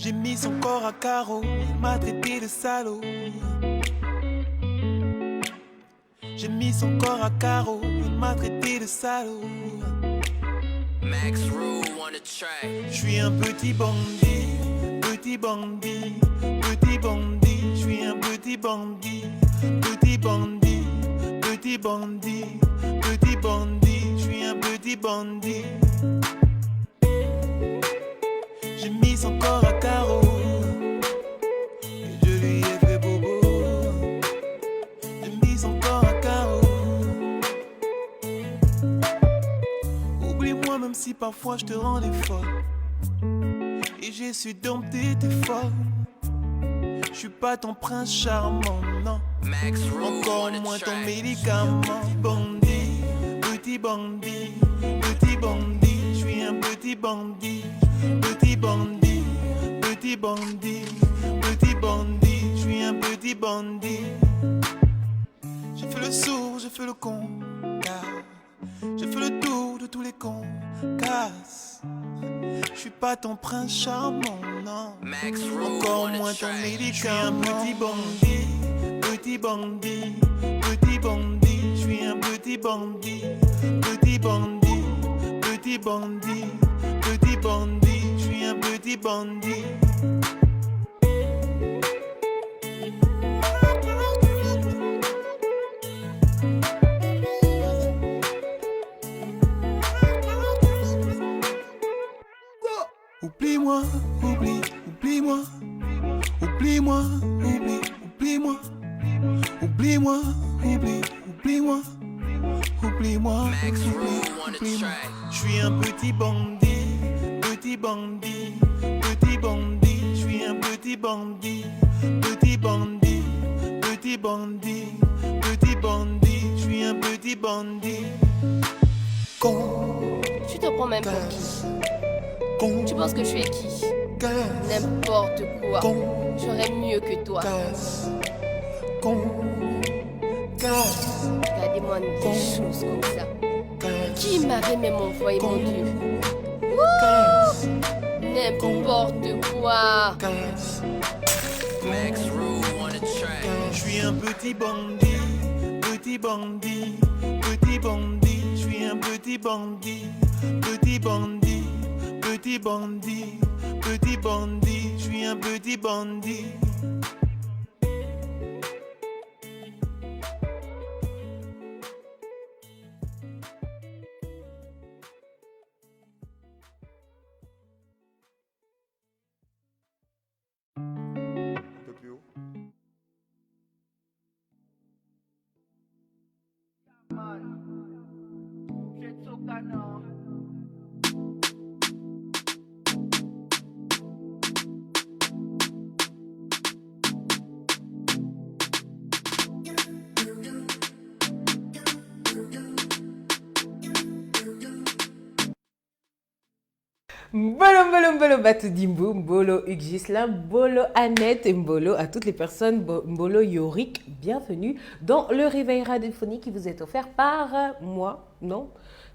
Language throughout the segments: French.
J'ai mis son corps à carreau, il m'a traité de salaud. J'ai mis son corps à carreau, il m'a traité de salaud. Max Rule on the track. Je suis un petit bandit, petit bandit, petit bandit. Je suis un petit bandit, petit bandit, petit bandit, petit bandit. Je suis un petit bandit. J'ai mis son corps à carreau et je lui ai fait bobo. J'ai mis son corps à carreau. Oublie-moi même si parfois je te rendais folle. Et j'ai su dompter tes formes. Je suis pas ton prince charmant, non. Max Rule Encore on the moins ton track. médicament. Bandit, petit bandit, petit bandit. Je suis un petit bandit, petit bandit, petit bandit, petit bandit. Je suis un petit bandit. J'ai fait le sourd, j'ai fait le con, car j'ai fait le tour de tous les cons, casse. Je suis pas ton prince charmant, non. Max Rule Encore on the moins ton track. médicament. Je suis un petit bandit, petit bandit, petit bandit. Je suis un petit bandit, petit bandit, petit bandit, petit bandit. Je suis un petit bandit. Oublie-moi, oublie-moi, oublie-moi, oublie-moi, oublie-moi, oublie-moi, oublie-moi, Max Rule on the oublie-moi. track. Je suis un petit bandit, petit bandit, petit bandit. Je suis un petit bandit, petit bandit, petit bandit, petit bandit. Je suis un petit bandit. Con, Tu te prends même pour qui? con, Tu penses que je suis qui? casse, N'importe quoi. con, J'aurais mieux que toi. casse, con, casse, Regardez-moi des choses comme ça. casse, Qui m'avait même envoyé mon Dieu? casse, N'importe quoi. casse. Max Rule on the track. Je suis un petit bandit, petit bandit, petit bandit. Je suis un petit bandit, petit bandit, petit bandit, petit bandit. Je suis un petit bandit. Un peu plus haut. Mbolo Batudimbo, Mbolo Ugisla, Mbolo Annette et Mbolo à toutes les personnes, Mbolo Yorick, bienvenue dans le réveil radiophonique qui vous est offert par moi, non,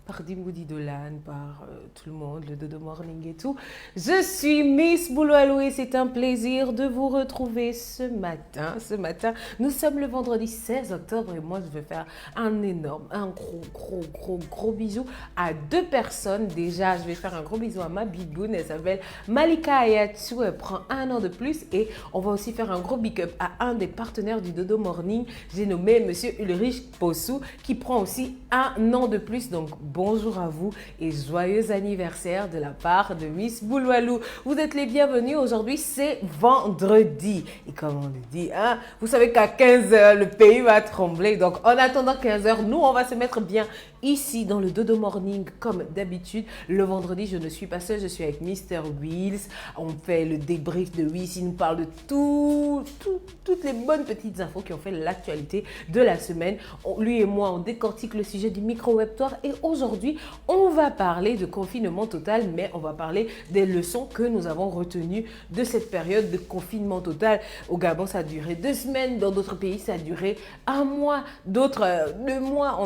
par Dimboudi Dolan, par tout le monde, le Dodo Morning et tout. Je suis Miss Bouloalou et c'est un plaisir de vous retrouver ce matin. Nous sommes le vendredi 16 octobre et moi je vais faire un gros bisou à deux personnes. Déjà, je vais faire un gros bisou à ma bigoune, elle s'appelle Malika Ayatsu, elle prend 1 an de plus et on va aussi faire un gros big up à un des partenaires du Dodo Morning, j'ai nommé Monsieur Ulrich Possou qui prend aussi 1 an de plus, donc bonjour à vous et joyeux anniversaire de la part de Miss Bouloalou. Vous êtes les bienvenus, aujourd'hui c'est vendredi et comme on le dit, hein, vous savez qu'à 15h le pays va trembler, donc en attendant 15h, nous on va se mettre bien ici dans le Dodo Morning comme d'habitude. Le vendredi, je ne suis pas seule, je suis avec Mr. Wills. On fait le débrief de Wills, il nous parle de toutes les bonnes petites infos qui ont fait l'actualité de la semaine. Lui et moi, on décortique le sujet du micro-webtoire et aujourd'hui, on va parler de confinement total, mais on va parler des leçons que nous avons retenues de cette période de confinement total. Au Gabon, ça a duré 2 semaines, dans d'autres pays, ça a duré 1 mois, d'autres 2 mois.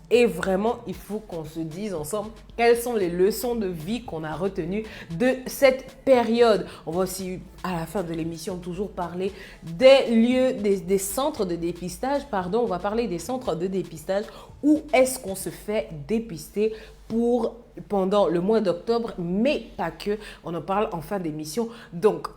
Et vraiment, il faut qu'on se dise ensemble quelles sont les leçons de vie qu'on a retenues de cette période. On va aussi, à la fin de l'émission, toujours parler des lieux, des centres de dépistage. Pardon, on va parler des centres de dépistage. Où est-ce qu'on se fait dépister pendant le mois d'octobre, mais pas que. On en parle en fin d'émission. Donc,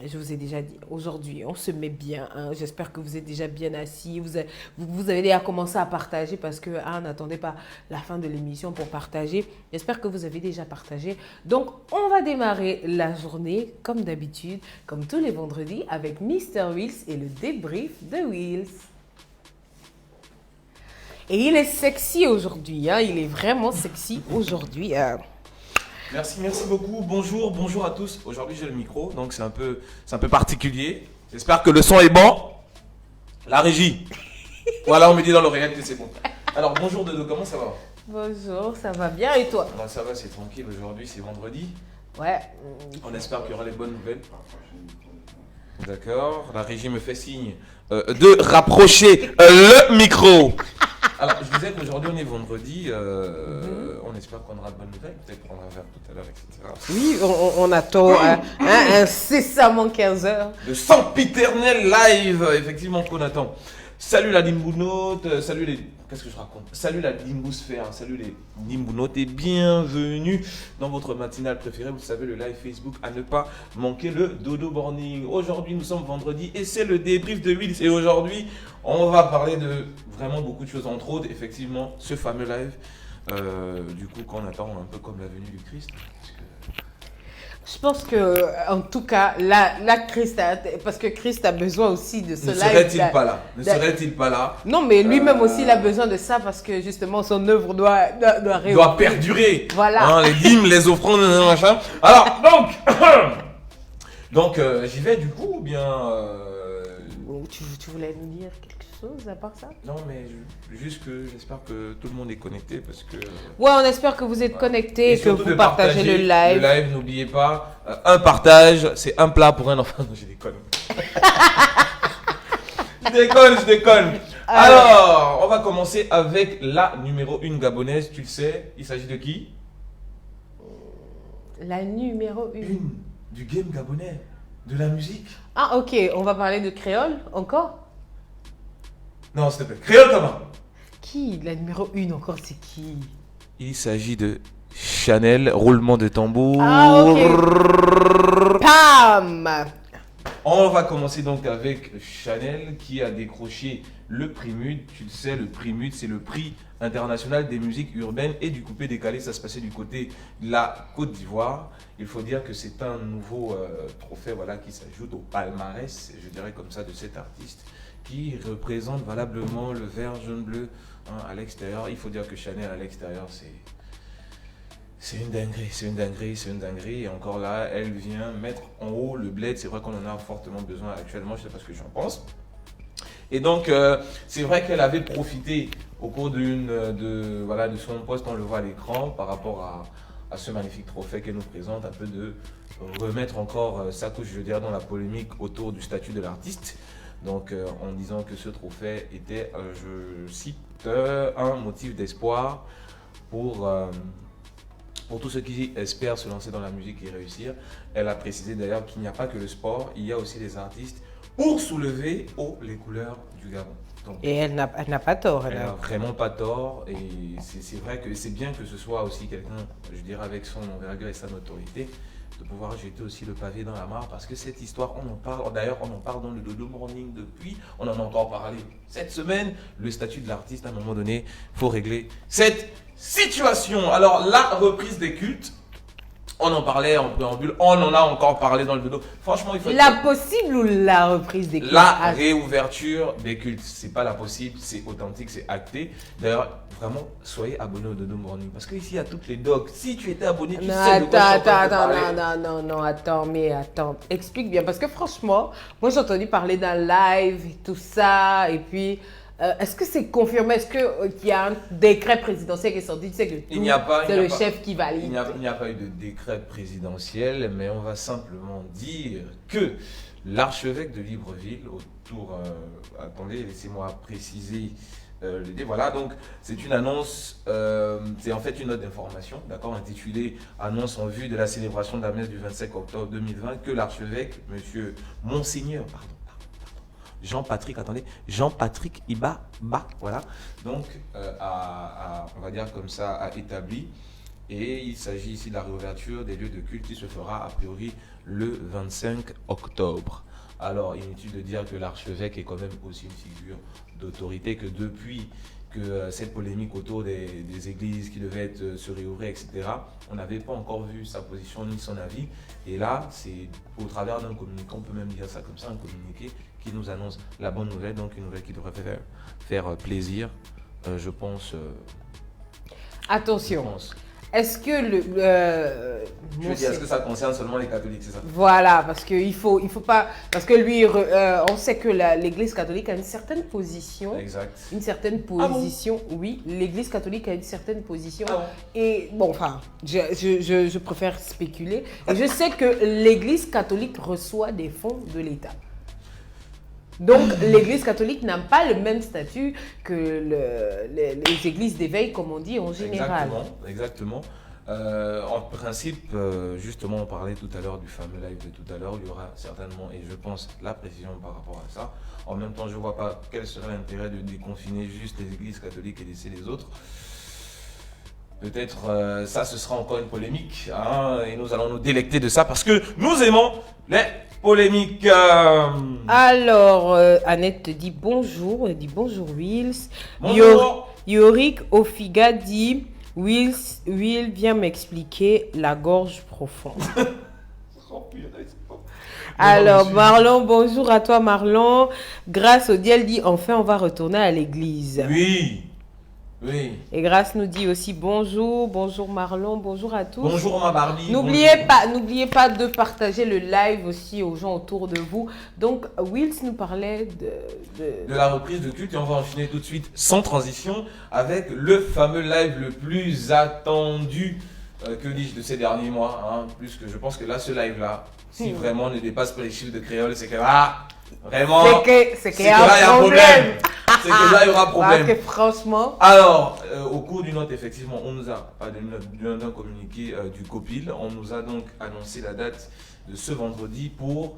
je vous ai déjà dit, aujourd'hui, on se met bien. J'espère que vous êtes déjà bien assis. Vous avez déjà commencé à partager parce que n'attendez pas la fin de l'émission pour partager. J'espère que vous avez déjà partagé. Donc, on va démarrer la journée, comme d'habitude, comme tous les vendredis, avec Mr. Wills et le débrief de Wills. Et il est sexy aujourd'hui. Il est vraiment sexy aujourd'hui. Merci beaucoup. Bonjour à tous. Aujourd'hui, j'ai le micro, donc c'est un peu particulier. J'espère que le son est bon. La régie. Voilà, on me dit dans l'oreillette que c'est bon. Alors, bonjour Dodo, comment ça va? Bonjour, ça va bien et toi? Ça va, c'est tranquille. Aujourd'hui, c'est vendredi. Ouais. On espère qu'il y aura les bonnes nouvelles. D'accord. La régie me fait signe de rapprocher le micro. Alors, je disais qu'aujourd'hui, on est vendredi. On espère qu'on aura de bonnes nouvelles. Peut-être prendre un verre tout à l'heure, etc. Oui, on attend incessamment 15 heures. Le sempiternel live, effectivement, qu'on attend. Salut la Nimbounote, salut les... Qu'est-ce que je raconte? Salut la Nimbosphère, salut les Nimbounotes et bienvenue dans votre matinale préférée. Vous savez, le live Facebook à ne pas manquer, le Dodo Morning. Aujourd'hui, nous sommes vendredi et c'est le débrief de Wills. Et aujourd'hui, on va parler de vraiment beaucoup de choses, entre autres, effectivement, ce fameux live. Du coup, qu'on attend un peu comme la venue du Christ. Je pense que, en tout cas, la Christ, parce que Christ a besoin aussi de ce live. Ne serait-il pas là? Non, mais lui-même aussi, il a besoin de ça parce que justement, son œuvre doit perdurer. Voilà. Les dîmes, les offrandes, machin. Alors, donc, j'y vais du coup ou bien. Tu voulais nous dire quelque chose à part ça? Non, mais juste que j'espère que tout le monde est connecté parce que. Ouais, on espère que vous êtes connectés, que vous partagez le live. Le live, n'oubliez pas, un partage, c'est un plat pour un enfant. Non, je déconne. je déconne. Alors, on va commencer avec la numéro 1 gabonaise. Tu le sais, il s'agit de qui? La numéro 1 du game gabonais, de la musique. Ah, ok, on va parler de créole encore? Non, s'il te plaît. Créole comment? Qui? La numéro 1 encore, c'est qui? Il s'agit de Chanel, roulement de tambour. Ah, ok. Pam! On va commencer donc avec Chanel qui a décroché le prix MUD. Tu le sais, le prix MUD, c'est le prix international des musiques urbaines et du coupé décalé. Ça se passait du côté de la Côte d'Ivoire. Il faut dire que c'est un nouveau trophée qui s'ajoute au palmarès, je dirais comme ça, de cet artiste qui représente valablement le vert, jaune, bleu à l'extérieur. Il faut dire que Chanel à l'extérieur, c'est une dinguerie. Et encore là, elle vient mettre en haut le bled. C'est vrai qu'on en a fortement besoin actuellement. Je ne sais pas ce que j'en pense. Et donc, c'est vrai qu'elle avait profité au cours de son poste, on le voit à l'écran, par rapport à ce magnifique trophée qu'elle nous présente, un peu de remettre encore sa couche, je dirais, dans la polémique autour du statut de l'artiste. Donc, en disant que ce trophée était, je cite, un motif d'espoir pour tous ceux qui espèrent se lancer dans la musique et réussir. Elle a précisé d'ailleurs qu'il n'y a pas que le sport, il y a aussi des artistes pour soulever haut les couleurs du Gabon. Donc, et elle n'a pas tort. Elle n'a vraiment pas tort. Et c'est vrai que c'est bien que ce soit aussi quelqu'un, je dirais, avec son envergure et sa notoriété, de pouvoir jeter aussi le pavé dans la mare, parce que cette histoire, on en parle. D'ailleurs, on en parle dans le Dodo Morning depuis. On en a encore parlé cette semaine. Le statut de l'artiste, à un moment donné, il faut régler cette situation. Alors, la reprise des cultes, on en parlait en préambule, on en a encore parlé dans le Dodo. Franchement, il faut... La possible ou la reprise des cultes? La réouverture des cultes, c'est pas la possible, c'est authentique, c'est acté. D'ailleurs, vraiment, soyez abonnés au Dodo Morning, parce qu'ici, il y a toutes les docs. Si tu étais abonné, tu sais de quoi je suis en train de parler. Attends, explique bien, parce que franchement, moi j'ai entendu parler d'un live et tout ça, et puis... est-ce que c'est confirmé? Est-ce qu'il y a un décret présidentiel qui est sorti? Tu sais que c'est le chef qui valide. Il n'y a pas eu de décret présidentiel, mais on va simplement dire que l'archevêque de Libreville, attendez, laissez-moi préciser l'aider. Voilà, donc c'est une annonce, c'est en fait une note d'information, d'accord, intitulée Annonce en vue de la célébration de la messe du 25 octobre 2020 que l'archevêque, monsieur Monseigneur, Jean-Patrick Iba, voilà, donc on va dire comme ça, a établi. Et il s'agit ici de la réouverture des lieux de culte qui se fera a priori le 25 octobre. Alors, inutile de dire que l'archevêque est quand même aussi une figure d'autorité, que depuis que cette polémique autour des églises qui devaient se réouvrir, etc., on n'avait pas encore vu sa position ni son avis. Et là, c'est au travers d'un communiqué, on peut même dire ça comme ça, un communiqué qui nous annonce la bonne nouvelle, donc une nouvelle qui devrait faire plaisir, je pense. Attention. Est-ce que est-ce que ça concerne seulement les catholiques, c'est ça? Voilà, parce qu'il faut pas, parce que lui, on sait que l'Église catholique a une certaine position. Exact. Une certaine position, oui. L'Église catholique a une certaine position. Et bon, enfin, je préfère spéculer. Et je sais que l'Église catholique reçoit des fonds de l'État. Donc, l'Église catholique n'a pas le même statut que les églises d'éveil, comme on dit en général. Exactement. En principe, justement, on parlait tout à l'heure du fameux live de tout à l'heure. Il y aura certainement, et je pense, la précision par rapport à ça. En même temps, je ne vois pas quel serait l'intérêt de déconfiner juste les églises catholiques et laisser les autres. Peut-être ça, ce sera encore une polémique. Hein, et nous allons nous délecter de ça parce que nous aimons les polémiques. Alors, Annette te dit bonjour. Elle dit bonjour, Wills. Bonjour. Yorick Ofiga dit Will vient m'expliquer la gorge profonde. Alors, Marlon, bonjour à toi, Marlon. Grâce au Dieu, dit enfin, on va retourner à l'église. Oui. Et Grâce nous dit aussi bonjour Marlon, bonjour à tous. Bonjour ma Barbie. N'oubliez pas de partager le live aussi aux gens autour de vous. Donc Wills nous parlait de la reprise de culte et on va enchaîner tout de suite sans transition avec le fameux live le plus attendu, que dis-je, de ces derniers mois. Hein, plus que je pense que là, ce live là, si vraiment ne dépasse pas les chiffres de Créole, c'est que vraiment, c'est qu'il y a un problème. C'est que là, il y aura problème. Parce que franchement. Alors, au cours d'une note, effectivement, on nous a, pas d'un communiqué du COPIL, on nous a donc annoncé la date de ce vendredi pour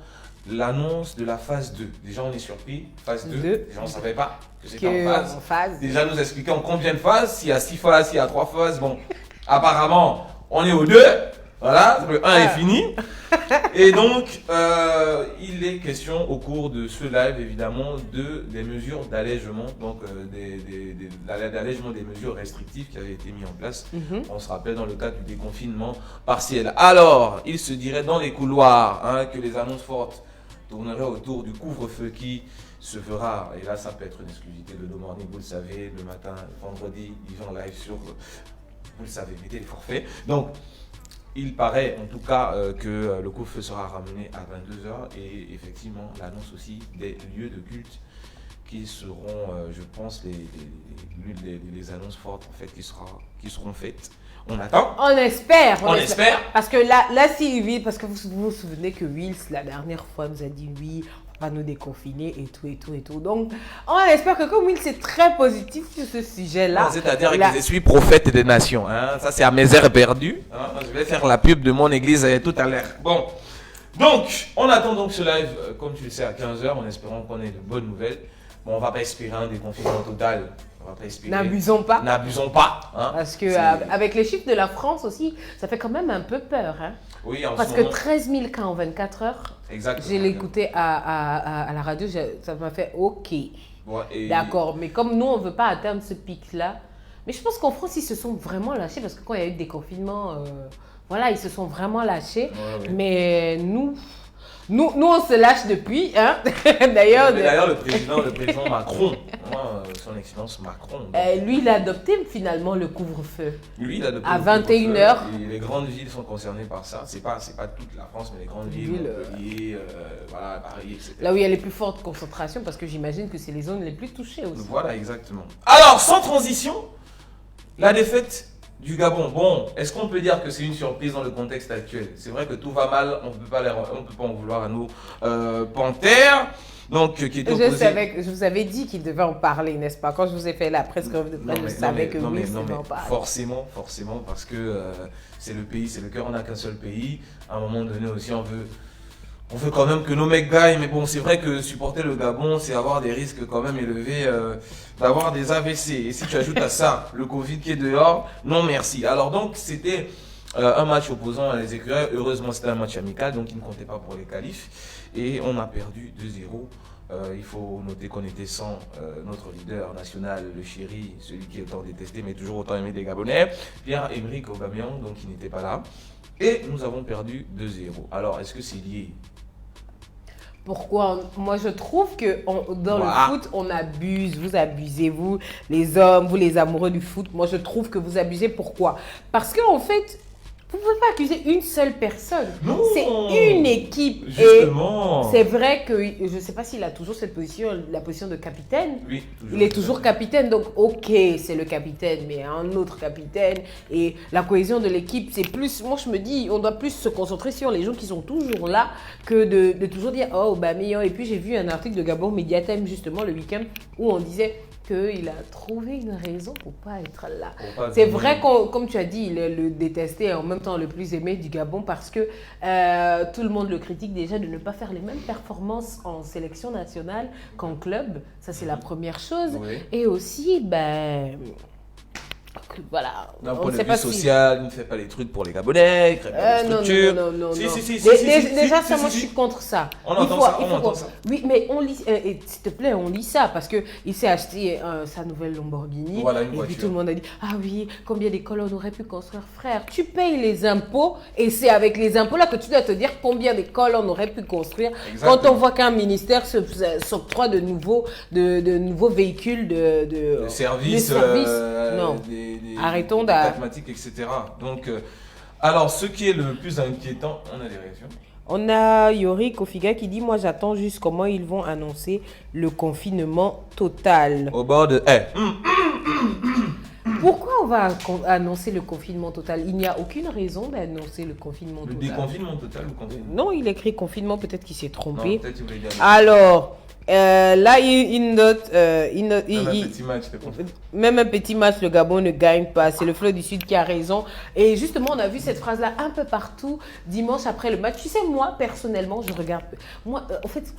l'annonce de la phase 2. Déjà, on est surpris. Phase 2. Déjà, on ne savait pas que c'était en phase. Déjà, nous expliquer en combien de phases, s'il y a 6 phases, s'il y a 3 phases. Bon, apparemment, on est au 2. Voilà, le 1 est fini. Et donc, il est question au cours de ce live, évidemment, des mesures d'allègement, donc d'allègement des mesures restrictives qui avaient été mises en place. On se rappelle dans le cadre du déconfinement partiel. Alors, il se dirait dans les couloirs que les annonces fortes tourneraient autour du couvre-feu qui se fera, et là ça peut être une exclusivité de No Morning, vous le savez, le matin, vendredi, ils vont live sur, vous le savez, mettez les forfaits. Donc, il paraît en tout cas que le couvre-feu sera ramené à 22h et effectivement l'annonce aussi des lieux de culte qui seront, je pense, les annonces fortes en fait qui seront faites. On attend. On espère. Parce que là si oui, parce que vous vous souvenez que Wills la dernière fois nous a dit oui, on va nous déconfiner et tout. Donc on espère que comme Wills est très positif sur ce sujet-là. C'est-à-dire que je suis prophète des nations. Hein. Ça c'est à mes heures perdues. Hein. Je vais faire la pub de mon église tout à l'heure. Bon. Donc, on attend donc ce live, comme tu le sais, à 15h, en espérant qu'on ait de bonnes nouvelles. Bon, on ne va pas espérer un déconfinement total. N'abusons pas. Hein. Parce que avec les chiffres de la France aussi, ça fait quand même un peu peur. Hein. Oui, parce que 13 000 cas en 24 heures, j'ai l'écouté à la radio, ça m'a fait OK. Ouais, d'accord, mais comme nous, on ne veut pas atteindre ce pic-là. Mais je pense qu'en France, ils se sont vraiment lâchés parce que quand il y a eu des confinements, voilà, ils se sont vraiment lâchés. Ouais. Mais nous, on se lâche depuis. Hein. D'ailleurs, le président Macron, son excellence Macron. Lui, il a adopté finalement le couvre-feu. Lui, il a adopté à 21h. Les grandes villes sont concernées par ça. C'est pas toute la France, mais les grandes villes, Montpellier, voilà, Paris, etc. Là où il y a les plus fortes concentrations, parce que j'imagine que c'est les zones les plus touchées aussi. Voilà, exactement. Alors, sans transition, la défaite du Gabon. Bon, est-ce qu'on peut dire que c'est une surprise dans le contexte actuel? C'est vrai que tout va mal, on peut pas en vouloir à nos Panthères. Donc, qui était Je opposé. savais que je vous avais dit qu'il devait en parler, n'est-ce pas? Quand je vous ai fait la presse revue de presse, je savais que oui, il devait en parler. Forcément, parce que c'est le pays, c'est le cœur, on n'a qu'un seul pays. À un moment donné aussi, on veut quand même que nos mecs gagnent, mais bon, c'est vrai que supporter le Gabon, c'est avoir des risques quand même élevés d'avoir des AVC. Et si tu ajoutes à ça le Covid qui est dehors, non merci. Alors donc, c'était un match opposant les Écureuils. Heureusement, c'était un match amical, donc il ne comptait pas pour les qualifs. Et on a perdu 2-0. Il faut noter qu'on était sans notre leader national, le chéri, celui qui est autant détesté, mais toujours autant aimé des Gabonais, Pierre-Emerick Aubameyang, donc il n'était pas là. Et nous avons perdu 2-0. Alors, est-ce que c'est lié? Pourquoi? Moi, je trouve que dans le foot, on abuse. Vous abusez, vous, les hommes, vous, les amoureux du foot. Moi, je trouve que vous abusez. Pourquoi? Parce qu'en fait, vous ne pouvez pas accuser une seule personne. C'est une équipe. Justement. Et c'est vrai que je ne sais pas s'il a toujours cette position, la position de capitaine. Oui, toujours. Il est toujours capitaine, donc ok, c'est le capitaine, mais un autre capitaine. Et la cohésion de l'équipe, c'est plus. Moi, je me dis, on doit plus se concentrer sur les gens qui sont toujours là que de toujours dire oh, bah meilleur. Et puis, j'ai vu un article de Gabon Mediatime, justement, le week-end, où on disait qu'il a trouvé une raison pour pas être là. C'est vrai que, comme tu as dit, il est le détesté et en même temps le plus aimé du Gabon parce que tout le monde le critique déjà de ne pas faire les mêmes performances en sélection nationale qu'en club. Ça, c'est la première chose. Oui. Et aussi, ben... Voilà. D'un On point ne de sait vue pas social, il ne fait pas les trucs pour les Gabonais, il crée pas de structure. Non. Si. Déjà, ça, moi, je suis contre ça. On entend ça. Oui, mais on lit, et s'il te plaît, on lit ça parce qu'il s'est acheté sa nouvelle Lamborghini. Voilà, une et voiture. puis tout le monde a dit, ah oui, combien d'écoles on aurait pu construire, frère? Tu payes les impôts et c'est avec les impôts là que tu dois te dire combien d'écoles on aurait pu construire. Exactement. Quand on voit qu'un ministère s'octroie de nouveaux véhicules de services, non. Arrêtons des mathématiques, etc. Donc, alors, ce qui est le plus inquiétant, on a des réactions. On a Yori Kofiga qui dit, moi j'attends juste comment ils vont annoncer le confinement total. Au bord de... Pourquoi on va annoncer le confinement total? Il n'y a aucune raison d'annoncer le confinement Le total. déconfinement total ou confinement? Non, il écrit confinement, peut-être qu'il s'est trompé. Non, peut-être qu'il voulait dire... Alors, là, il note... un petit match, c'est pour ça. Même un petit match, le Gabon ne gagne pas. C'est le Fleuve du Sud qui a raison. Et justement, on a vu cette phrase-là un peu partout dimanche après le match. Tu sais, moi, personnellement, je regarde... Moi, en fait,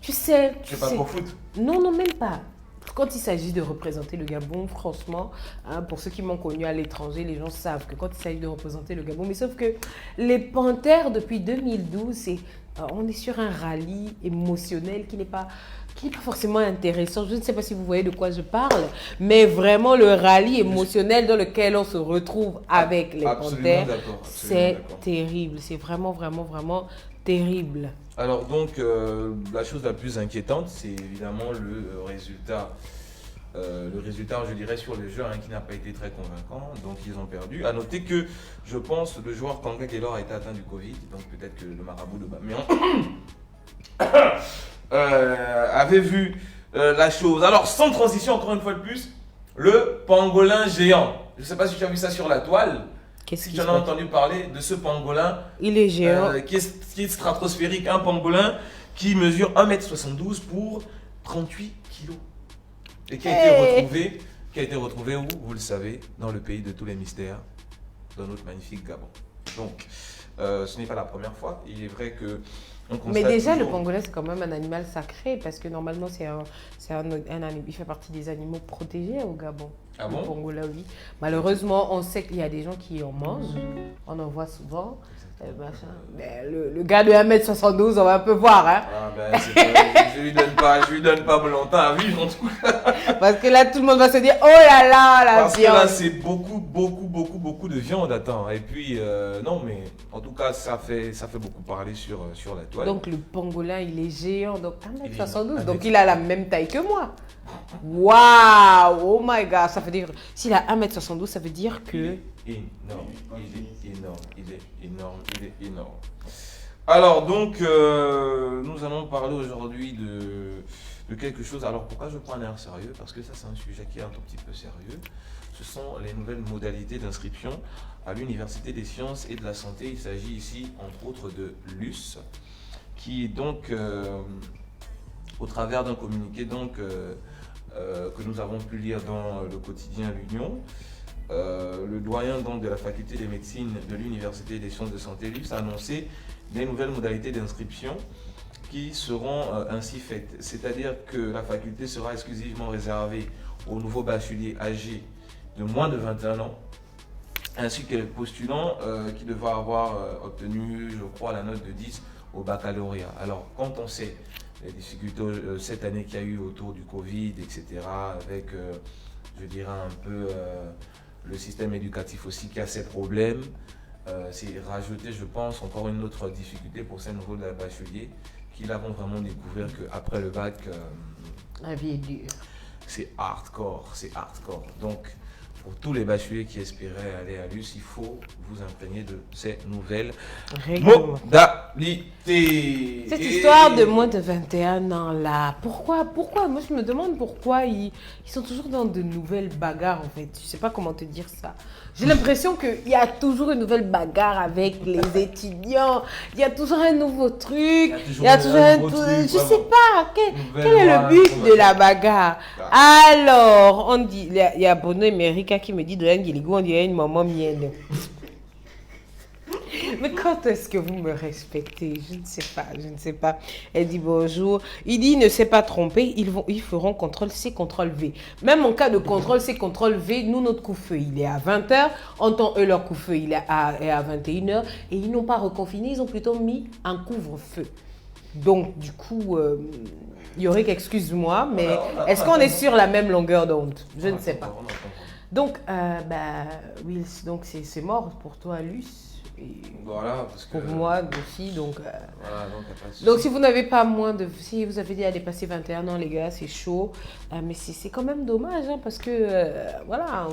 tu sais... Tu sais pas trop foot? Non, même pas. Quand il s'agit de représenter le Gabon, franchement, hein, pour ceux qui m'ont connu à l'étranger, les gens savent que quand il s'agit de représenter le Gabon, mais sauf que les Panthères, depuis 2012, on est sur un rallye émotionnel qui n'est pas forcément intéressant. Je ne sais pas si vous voyez de quoi je parle, mais vraiment le rallye émotionnel dans lequel on se retrouve avec les Panthères, c'est terrible. C'est vraiment terrible. Alors donc, la chose la plus inquiétante, c'est évidemment le résultat. Le résultat, je dirais, sur le jeu qui n'a pas été très convaincant. Donc, ils ont perdu. À noter que, je pense, le joueur Kanga Gaylor a été atteint du Covid. Donc, peut-être que le marabout de Bamiyan avait vu la chose. Alors, sans transition, encore une fois de plus, le pangolin géant. Je ne sais pas si tu as vu ça sur la toile. Si tu en as entendu parler de ce pangolin, il est géant, qui est stratosphérique, un pangolin qui mesure 1m72 pour 38 kg et qui a été retrouvé où, vous le savez, dans le pays de tous les mystères, dans notre magnifique Gabon. Donc, ce n'est pas la première fois. Il est vrai que mais déjà, le pangolin, c'est quand même un animal sacré parce que normalement, il fait partie des animaux protégés au Gabon. Ah bon? Le pangolin, oui. Malheureusement, on sait qu'il y a des gens qui en mangent. On en voit souvent. Mais le gars de 1m72, on va un peu voir. Hein? Ah ben, je lui donne pas longtemps à vivre en tout cas. Parce que là, tout le monde va se dire, oh là là, la Parce viande. Que là, c'est beaucoup de viande, attends. Et puis, non, mais en tout cas, ça fait beaucoup parler sur la toile. Donc, le pangolin, il est géant, donc 1m72. Donc, il a la même taille que moi. Waouh! Oh my god! Ça veut dire, s'il a 1m72, ça veut dire que... Il est énorme. Alors, donc, nous allons parler aujourd'hui de quelque chose. Alors, pourquoi je prends un air sérieux? Parce que ça, c'est un sujet qui est un tout petit peu sérieux. Ce sont les nouvelles modalités d'inscription à l'Université des sciences et de la santé. Il s'agit ici, entre autres, de l'US, qui est donc au travers d'un communiqué donc, que nous avons pu lire dans le quotidien L'Union. Le doyen donc, de la faculté de médecine de l'Université des sciences de santé LUS a annoncé des nouvelles modalités d'inscription qui seront ainsi faites. C'est-à-dire que la faculté sera exclusivement réservée aux nouveaux bacheliers âgés de moins de 21 ans, ainsi que les postulants qui devront avoir obtenu, je crois, la note de 10 au baccalauréat. Alors, quand on sait les difficultés cette année qu'il y a eu autour du Covid, etc., avec, je dirais, un peu le système éducatif aussi qui a ses problèmes, c'est rajouter, je pense, encore une autre difficulté pour ces nouveaux bacheliers qui l'avons vraiment découvert qu'après le bac, La vie est dure. c'est hardcore, c'est hardcore. Donc, pour tous les bacheliers qui espéraient aller à l'US, il faut vous imprégner de ces nouvelles modalités. Cette histoire de moins de 21 ans là, pourquoi? Moi je me demande pourquoi ils sont toujours dans de nouvelles bagarres en fait. Je sais pas comment te dire ça. J'ai l'impression qu'il y a toujours une nouvelle bagarre avec les étudiants. Il y a toujours un nouveau truc. Il y a toujours un nouveau truc. truc, Je vraiment. sais pas. Quel est le Nouvelle but de la bagarre? Alors, on dit, il y a Bono et Merika qui me dit de l'Angeligo, on dirait une maman mienne. Mais quand est-ce que vous me respectez? Je ne sais pas. Elle dit bonjour. Il dit, il ne s'est pas trompé, ils feront CTRL-C, CTRL-V. Même en cas de CTRL-C, CTRL-V, nous, notre coup-feu, il est à 20h. En temps, eux, leur coup-feu, il est à 21h. Et ils n'ont pas reconfiné, ils ont plutôt mis un couvre-feu. Donc, du coup, Yorick, excuse-moi, mais est-ce qu'on est sur la même longueur d'onde? Je ne sais pas. Donc, Wills, donc c'est mort pour toi, Luce. Et voilà, parce que... Pour moi aussi, donc... Voilà, donc, y a pas de souci. Donc, si vous n'avez pas moins de... Si vous avez dit à dépasser 21 ans, les gars, c'est chaud. Mais c'est quand même dommage, hein, parce que, voilà,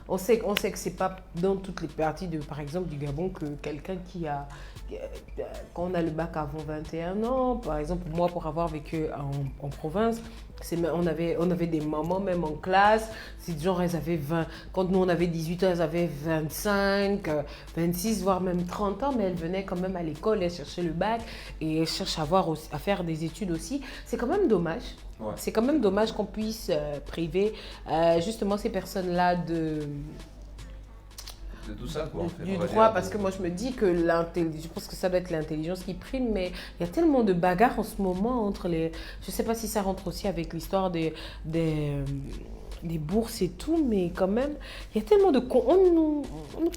on sait que c'est pas dans toutes les parties, par exemple, du Gabon, que quelqu'un qui a... Quand on a le bac avant 21 ans, par exemple, moi, pour avoir vécu en province, on avait des mamans même en classe, c'est genre elles avaient 20, quand nous on avait 18 ans, elles avaient 25, 26, voire même 30 ans, mais elles venaient quand même à l'école, elles cherchaient le bac et elles cherchent à faire des études aussi. C'est quand même dommage. Ouais. C'est quand même dommage qu'on puisse priver justement ces personnes-là de tout ça, quoi, en fait, du droit, parce que moi je me dis que je pense que ça doit être l'intelligence qui prime, mais il y a tellement de bagarres en ce moment entre les... Je sais pas si ça rentre aussi avec l'histoire des bourses et tout, mais quand même, il y a tellement de... On nous